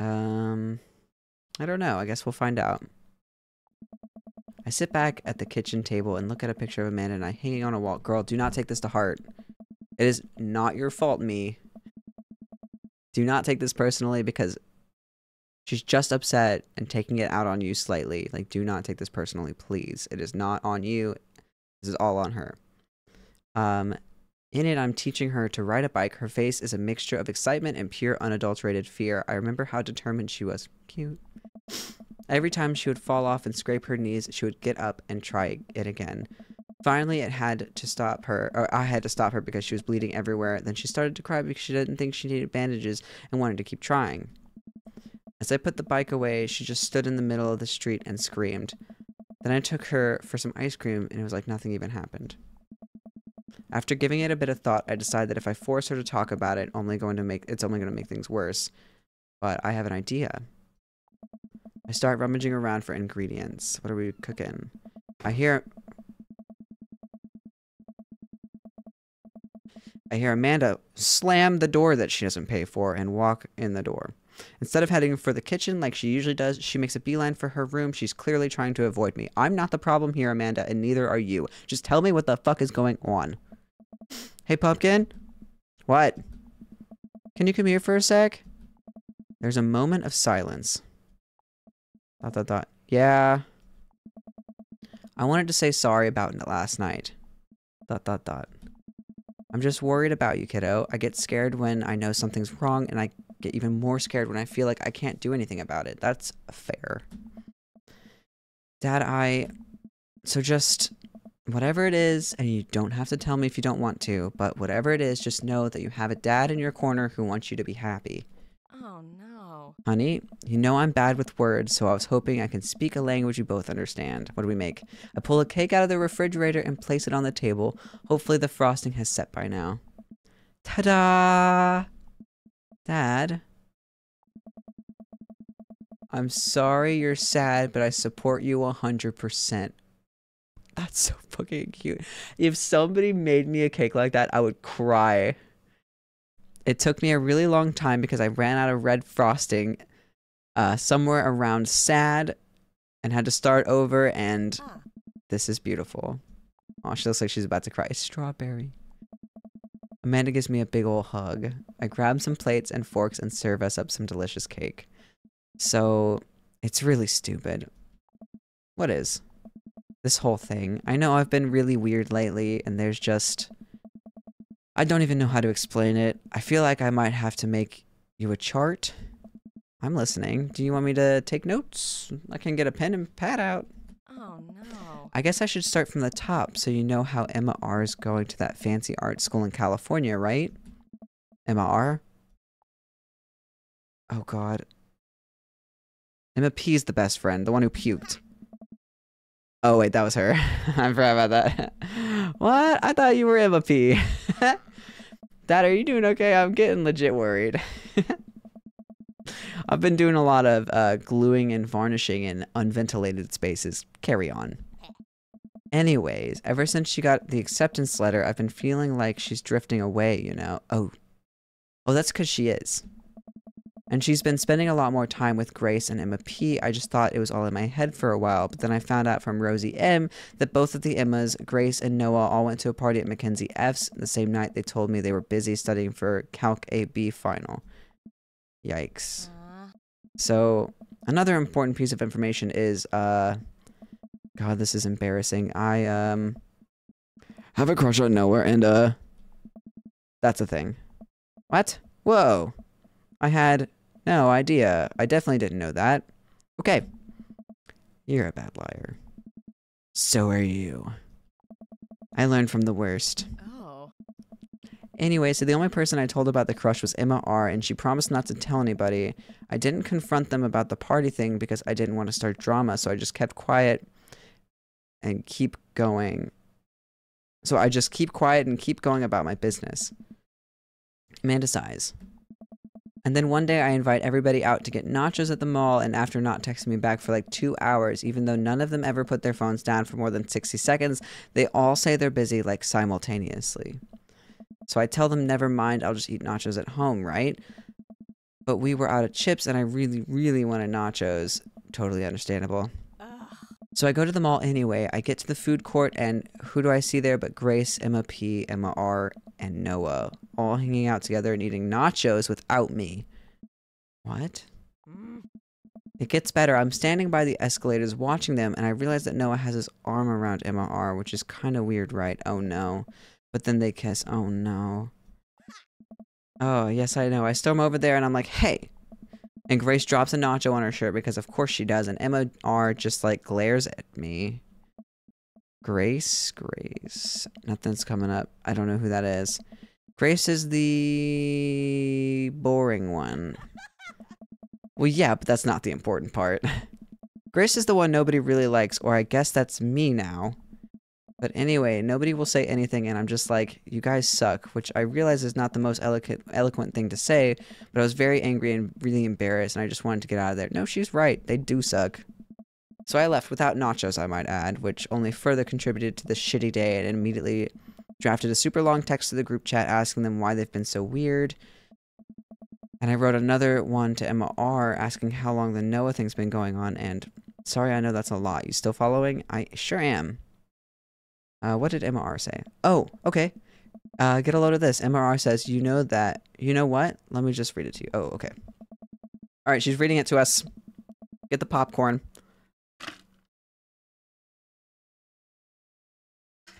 I don't know. I guess we'll find out. I sit back at the kitchen table and look at a picture of Amanda and I hanging on a wall. Girl, do not take this to heart. It is not your fault, me. Do not take this personally because she's just upset and taking it out on you slightly. Like, do not take this personally, please. It is not on you. This is all on her. In it, I'm teaching her to ride a bike. Her face is a mixture of excitement and pure unadulterated fear. I remember how determined she was. Cute. Every time she would fall off and scrape her knees, she would get up and try it again. Finally, I had to stop her because she was bleeding everywhere. Then she started to cry because she didn't think she needed bandages and wanted to keep trying. As I put the bike away, she just stood in the middle of the street and screamed. Then I took her for some ice cream and it was like nothing even happened. After giving it a bit of thought, I decided that if I force her to talk about it, it's only going to make things worse. But I have an idea. I start rummaging around for ingredients. What are we cooking? I hear Amanda slam the door that she doesn't pay for and walk in the door. Instead of heading for the kitchen like she usually does, she makes a beeline for her room. She's clearly trying to avoid me. I'm not the problem here, Amanda, and neither are you. Just tell me what the fuck is going on. Hey, Pumpkin? What? Can you come here for a sec? There's a moment of silence. ... Yeah. I wanted to say sorry about it last night. ... I'm just worried about you, kiddo. I get scared when I know something's wrong, and I get even more scared when I feel like I can't do anything about it. That's fair. Dad, So just... Whatever it is, and you don't have to tell me if you don't want to, but whatever it is, just know that you have a dad in your corner who wants you to be happy. Oh, no. Honey, you know I'm bad with words, so I was hoping I can speak a language you both understand. What do we make? I pull a cake out of the refrigerator and place it on the table. Hopefully the frosting has set by now. Ta-da! Dad? I'm sorry you're sad, but I support you 100%. That's so fucking cute. If somebody made me a cake like that, I would cry. It took me a really long time because I ran out of red frosting somewhere around sad and had to start over, and this is beautiful. Oh, she looks like she's about to cry. It's strawberry. Amanda gives me a big ol' hug. I grab some plates and forks and serve us up some delicious cake. So, it's really stupid. What is? This whole thing. I know I've been really weird lately, and there's just... I don't even know how to explain it. I feel like I might have to make you a chart. I'm listening. Do you want me to take notes? I can get a pen and pad out. Oh, no. I guess I should start from the top so you know how Emma R is going to that fancy art school in California, right? Emma R? Oh, God. Emma P's the best friend, the one who puked. Oh, wait, that was her. I forgot about that. What? I thought you were Emma P. Dad, are you doing okay? I'm getting legit worried. I've been doing a lot of gluing and varnishing in unventilated spaces. Carry on. Anyways, ever since she got the acceptance letter, I've been feeling like she's drifting away, you know? Oh, that's because she is. And she's been spending a lot more time with Grace and Emma P. I just thought it was all in my head for a while, but then I found out from Rosie M that both of the Emmas, Grace and Noah, all went to a party at Mackenzie F's the same night they told me they were busy studying for Calc AB final. Yikes. So, another important piece of information is, God, this is embarrassing. I, have a crush on Noah, and, that's a thing. What? Whoa. I had no idea. I definitely didn't know that. Okay. You're a bad liar. So are you. I learned from the worst. Oh. Anyway, so the only person I told about the crush was Emma R, and she promised not to tell anybody. I didn't confront them about the party thing because I didn't want to start drama, so I just kept quiet and keep going. So I just keep quiet and keep going about my business. Amanda sighs. And then one day I invite everybody out to get nachos at the mall, and after not texting me back for like 2 hours, even though none of them ever put their phones down for more than 60 seconds, they all say they're busy like simultaneously. So I tell them, never mind, I'll just eat nachos at home, right? But we were out of chips and I really, really wanted nachos. Totally understandable. So I go to the mall anyway. I get to the food court and who do I see there but Grace, Emma P, Emma R, and Noah, all hanging out together and eating nachos without me. What? It gets better. I'm standing by the escalators watching them, and I realize that Noah has his arm around Emma R, which is kind of weird, right? Oh no. But then they kiss. Oh no. Oh, yes, I know. I storm over there and I'm like, hey. And Grace drops a nacho on her shirt because of course she does, and Emma R just like glares at me. Grace. Nothing's coming up. I don't know who that is. Grace is the boring one. Well, yeah, but that's not the important part. Grace is the one nobody really likes, or I guess that's me now. But anyway, nobody will say anything, and I'm just like, you guys suck, which I realize is not the most eloquent thing to say, but I was very angry and really embarrassed, and I just wanted to get out of there. No, she's right. They do suck. So I left without nachos, I might add, which only further contributed to the shitty day, and immediately drafted a super long text to the group chat asking them why they've been so weird. And I wrote another one to Emma R asking how long the Noah thing's been going on, and sorry, I know that's a lot. You still following? I sure am. What did Emma R say? Oh, okay. Get a load of this. Emma R says, you know what? Let me just read it to you. Oh, okay. All right, she's reading it to us. Get the popcorn.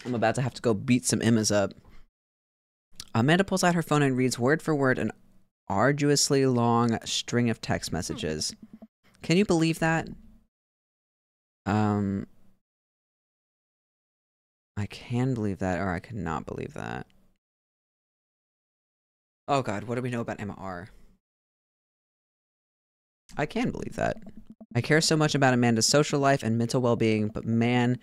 I'm about to have to go beat some Emmas up. Amanda pulls out her phone and reads word for word an arduously long string of text messages. Can you believe that? I can believe that, or I cannot believe that. Oh god, what do we know about Emma R? I can believe that. I care so much about Amanda's social life and mental well-being, but man,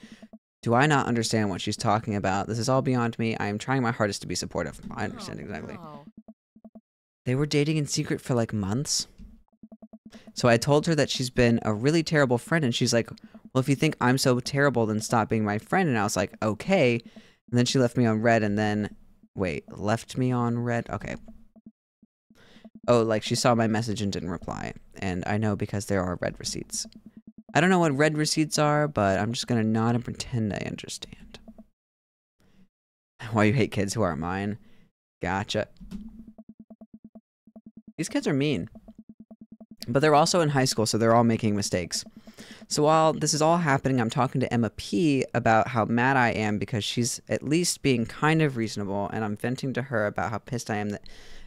do I not understand what she's talking about. This is all beyond me. I am trying my hardest to be supportive. I understand exactly. No. They were dating in secret for like months. So I told her that she's been a really terrible friend, and she's like, well, if you think I'm so terrible, then stop being my friend. And I was like, okay. And then she left me on red, and then, wait, left me on red? Okay. Oh, like she saw my message and didn't reply. And I know because there are red receipts. I don't know what red receipts are, but I'm just gonna nod and pretend I understand. Why you hate kids who aren't mine. Gotcha. These kids are mean. But they're also in high school, so they're all making mistakes. So while this is all happening, I'm talking to Emma P about how mad I am because she's at least being kind of reasonable, and I'm venting to her about how pissed I am at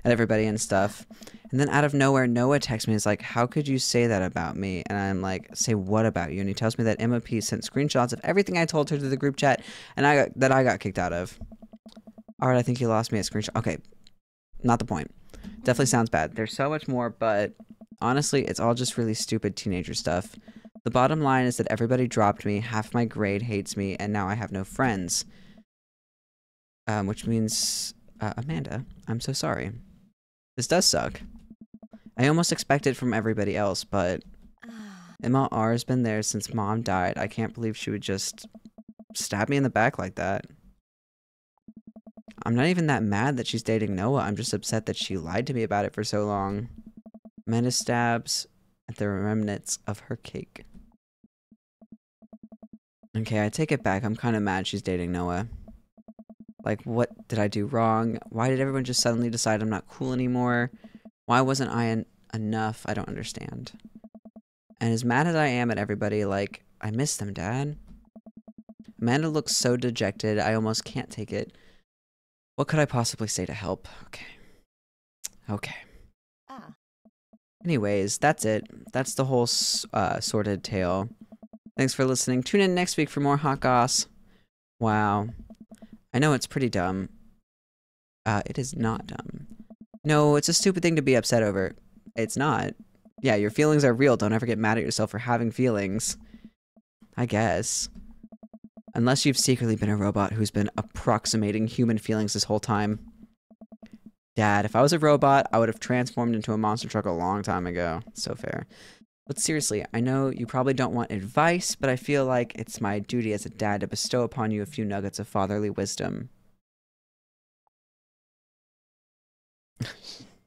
everybody and stuff. And then out of nowhere, Noah texts me and is like, how could you say that about me? And I'm like, say what about you? And he tells me that Emma P sent screenshots of everything I told her to the group chat and I got kicked out of. Alright, I think you lost me at screenshot. Okay, not the point. Definitely sounds bad. There's so much more, but honestly, it's all just really stupid teenager stuff. The bottom line is that everybody dropped me, half my grade hates me, and now I have no friends. Which means, Amanda, I'm so sorry. This does suck. I almost expect it from everybody else, but Emma R has been there since Mom died. I can't believe she would just stab me in the back like that. I'm not even that mad that she's dating Noah. I'm just upset that she lied to me about it for so long. Amanda stabs at the remnants of her cake. Okay, I take it back. I'm kind of mad she's dating Noah. Like, what did I do wrong? Why did everyone just suddenly decide I'm not cool anymore? Why wasn't I enough? I don't understand. And as mad as I am at everybody, like, I miss them, Dad. Amanda looks so dejected, I almost can't take it. What could I possibly say to help? Okay. Okay. Anyways, that's it. That's the whole sordid tale. Thanks for listening. Tune in next week for more hot goss. Wow. I know it's pretty dumb. It is not dumb. No, it's a stupid thing to be upset over. It's not. Yeah, your feelings are real. Don't ever get mad at yourself for having feelings. I guess. Unless you've secretly been a robot who's been approximating human feelings this whole time. Dad, if I was a robot, I would have transformed into a monster truck a long time ago. So fair. But seriously, I know you probably don't want advice, but I feel like it's my duty as a dad to bestow upon you a few nuggets of fatherly wisdom.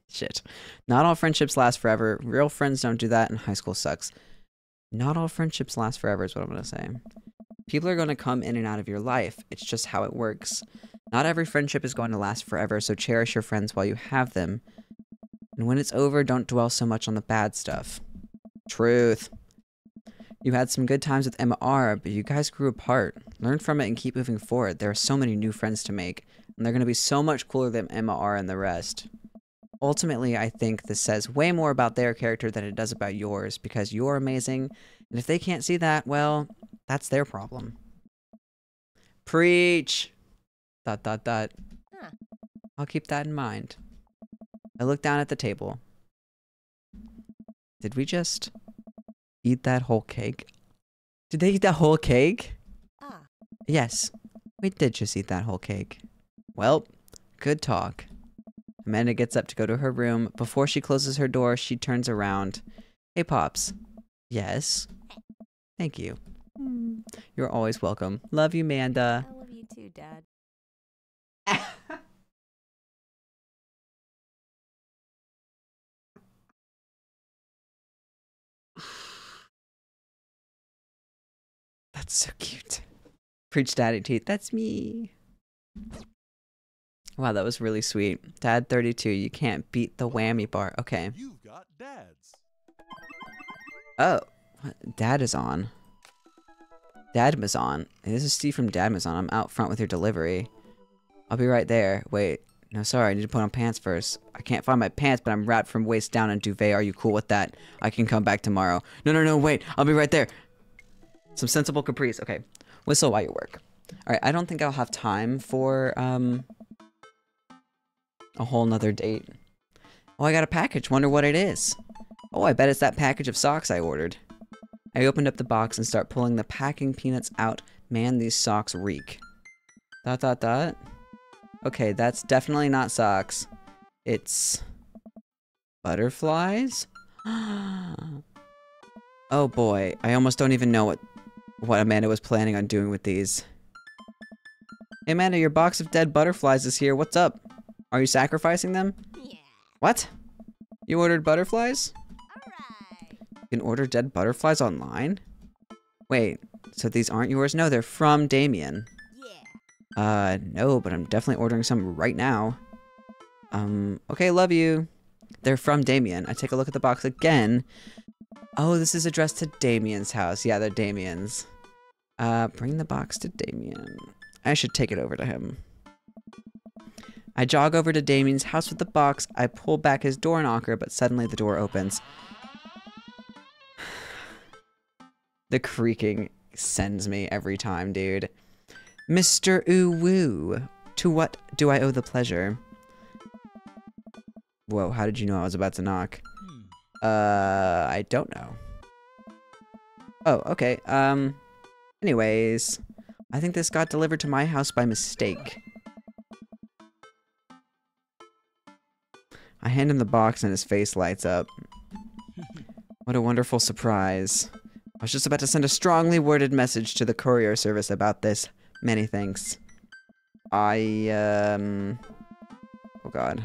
Shit. Not all friendships last forever. Real friends don't do that, and high school sucks. Not all friendships last forever is what I'm going to say. People are going to come in and out of your life. It's just how it works. Not every friendship is going to last forever, so cherish your friends while you have them. And when it's over, don't dwell so much on the bad stuff. Truth. You had some good times with Emma R, but you guys grew apart. Learn from it and keep moving forward. There are so many new friends to make, and they're going to be so much cooler than Emma R and the rest. Ultimately, I think this says way more about their character than it does about yours, because you're amazing, and if they can't see that, well, that's their problem. Preach! ... Huh. I'll keep that in mind. I look down at the table. Did we just eat that whole cake? Did they eat that whole cake? Yes, we did just eat that whole cake. Well, good talk. Amanda gets up to go to her room. Before she closes her door, she turns around. Hey, Pops. Yes? Thank you. You're always welcome. Love you, Amanda. I love you too, Dad. That's so cute. Preach daddy teeth. That's me. Wow, that was really sweet. Dad 32, you can't beat the whammy bar. Okay. You've got dads. Oh, Dad is on. Dadmazon. This is Steve from Dadmazon. I'm out front with your delivery. I'll be right there. Wait. No, sorry. I need to put on pants first. I can't find my pants, but I'm wrapped from waist down in duvet. Are you cool with that? I can come back tomorrow. No, wait. I'll be right there. Some sensible caprice. Okay. Whistle while you work. Alright, I don't think I'll have time for, a whole nother date. Oh, I got a package. Wonder what it is. Oh, I bet it's that package of socks I ordered. I opened up the box and start pulling the packing peanuts out. Man, these socks reek. ... Okay, that's definitely not socks. It's... butterflies? Oh boy, I almost don't even know what Amanda was planning on doing with these. Hey Amanda, your box of dead butterflies is here. What's up? Are you sacrificing them? Yeah. What? You ordered butterflies? Alright. You can order dead butterflies online? Wait, so these aren't yours? No, they're from Damien. Yeah. No, but I'm definitely ordering some right now. Okay, love you. They're from Damien. I take a look at the box again. Oh, this is addressed to Damien's house. Yeah, they're Damien's. Bring the box to Damien. I should take it over to him. I jog over to Damien's house with the box. I pull back his door knocker, but suddenly the door opens. The creaking sends me every time, dude. Mr. Uwoo, to what do I owe the pleasure? Whoa, how did you know I was about to knock? I don't know. Oh, okay. Anyways, I think this got delivered to my house by mistake. I hand him the box and his face lights up. What a wonderful surprise. I was just about to send a strongly worded message to the courier service about this Many thanks. Oh god.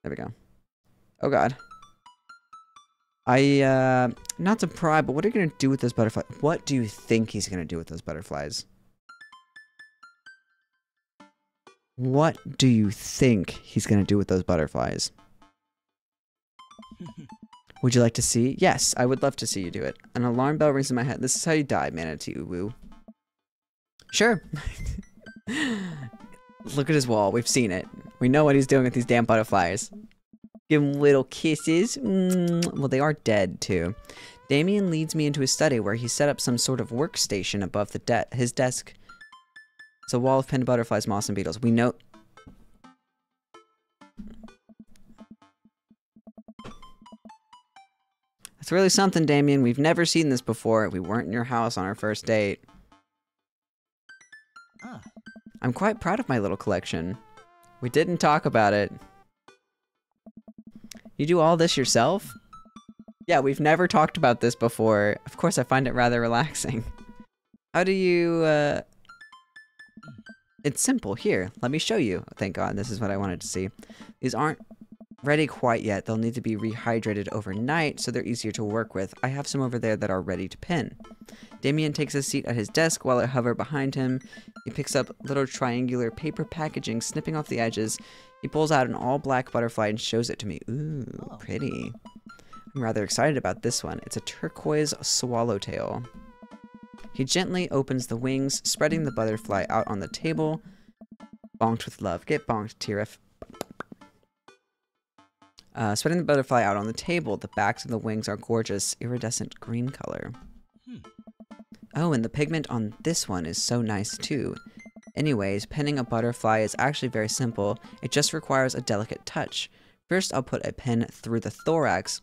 There we go. Oh god. Not to pry, but what are you gonna do with those butterflies? What do you think he's gonna do with those butterflies? What do you think he's gonna do with those butterflies? Would you like to see? Yes, I would love to see you do it. An alarm bell rings in my head. This is how you die, manatee woo. Sure. Look at his wall. We've seen it. We know what he's doing with these damn butterflies. Give him little kisses. Well, they are dead, too. Damien leads me into his study where he set up some sort of workstation above his desk. It's a wall of pinned butterflies, moss, and beetles. We know... That's really something, Damien. We've never seen this before. We weren't in your house on our first date. Ah. I'm quite proud of my little collection. We didn't talk about it. You do all this yourself? Yeah, we've never talked about this before. Of course, I find it rather relaxing. How do you, It's simple. Here, let me show you. Thank God, this is what I wanted to see. These aren't ready quite yet. They'll need to be rehydrated overnight, so they're easier to work with. I have some over there that are ready to pin. Damien takes a seat at his desk while I hover behind him. He picks up little triangular paper packaging, snipping off the edges. He pulls out an all-black butterfly and shows it to me. Ooh, pretty. I'm rather excited about this one. It's a turquoise swallowtail. He gently opens the wings, spreading the butterfly out on the table. Bonked with love. Get bonked, Tirif. Spreading the butterfly out on the table. The backs of the wings are gorgeous, iridescent green color. Oh, and the pigment on this one is so nice too. Anyways, pinning a butterfly is actually very simple. It just requires a delicate touch. First, I'll put a pin through the thorax.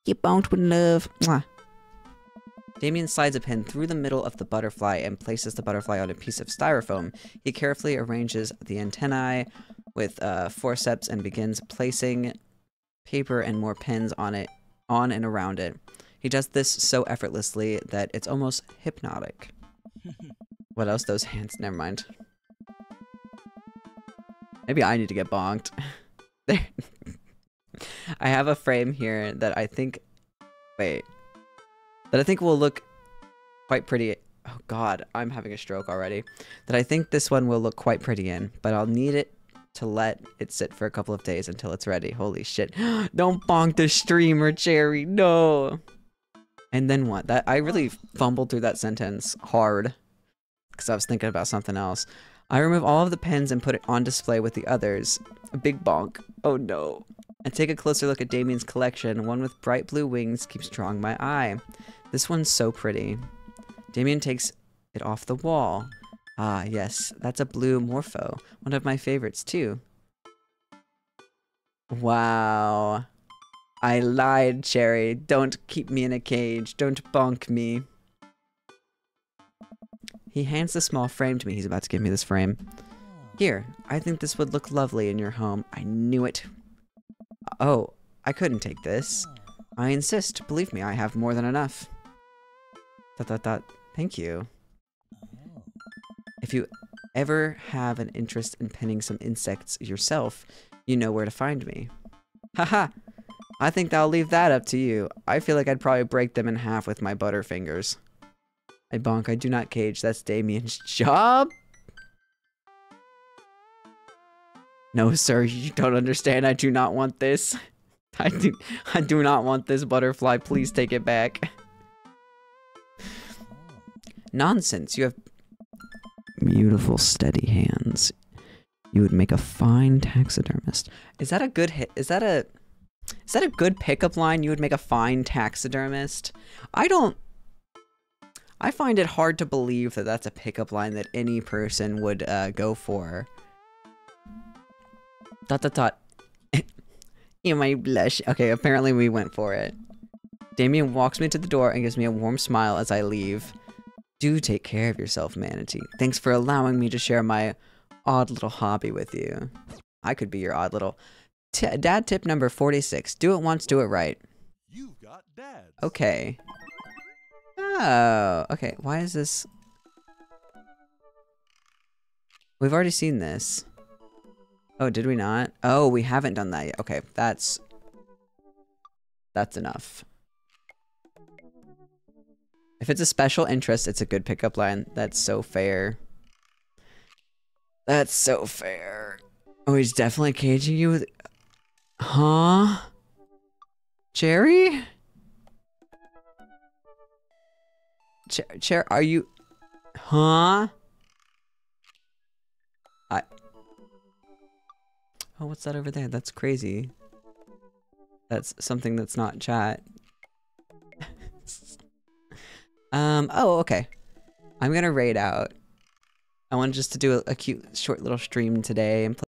Get bonked with love. Mwah. Damien slides a pin through the middle of the butterfly and places the butterfly on a piece of styrofoam. He carefully arranges the antennae with forceps and begins placing paper and more pins on and around it. He does this so effortlessly that it's almost hypnotic. What else? Those hands. Never mind. Maybe I need to get bonked. There. I have a frame here that I think... Wait. That I think will look quite pretty... Oh god, I'm having a stroke already. That I think this one will look quite pretty in, but I'll need it to let it sit for a couple of days until it's ready. Holy shit. Don't bonk the streamer, Cherry. No. And then what? That I really fumbled through that sentence hard because I was thinking about something else. I remove all of the pins and put it on display with the others. A big bonk. Oh no. I take a closer look at Damien's collection. One with bright blue wings keeps drawing my eye. This one's so pretty. Damien takes it off the wall. Ah, yes, that's a blue morpho. One of my favorites, too. Wow. I lied, Cherry. Don't keep me in a cage. Don't bonk me. He hands the small frame to me. He's about to give me this frame. Here, I think this would look lovely in your home. I knew it. Oh, I couldn't take this. I insist. Believe me, I have more than enough. Thank you. If you ever have an interest in pinning some insects yourself, you know where to find me. Haha! I think I'll leave that up to you. I feel like I'd probably break them in half with my butterfingers. I bonk, I do not cage. That's Damien's job? No, sir, you don't understand. I do not want this. I do not want this butterfly. Please take it back. Nonsense. You have beautiful, steady hands. You would make a fine taxidermist. Is that a good hit? Is that a good pickup line? You would make a fine taxidermist? I find it hard to believe that that's a pickup line that any person would go for. ... You might blush. Okay, apparently we went for it. Damien walks me to the door and gives me a warm smile as I leave. Do take care of yourself, Manatee. Thanks for allowing me to share my odd little hobby with you. I could be your odd little... Dad tip number 46. Do it once, do it right. You've got dads. Okay. Oh, okay. Why is this... We've already seen this. Oh, did we not? Oh, we haven't done that yet. Okay, that's enough. If it's a special interest, it's a good pickup line. That's so fair. That's so fair. Oh, he's definitely caging you with... Huh? Cherry? Cher, are you... Huh? Oh, what's that over there? That's crazy. That's something that's not chat. Oh, okay. I'm gonna raid out. I wanted just to do a cute, short little stream today and play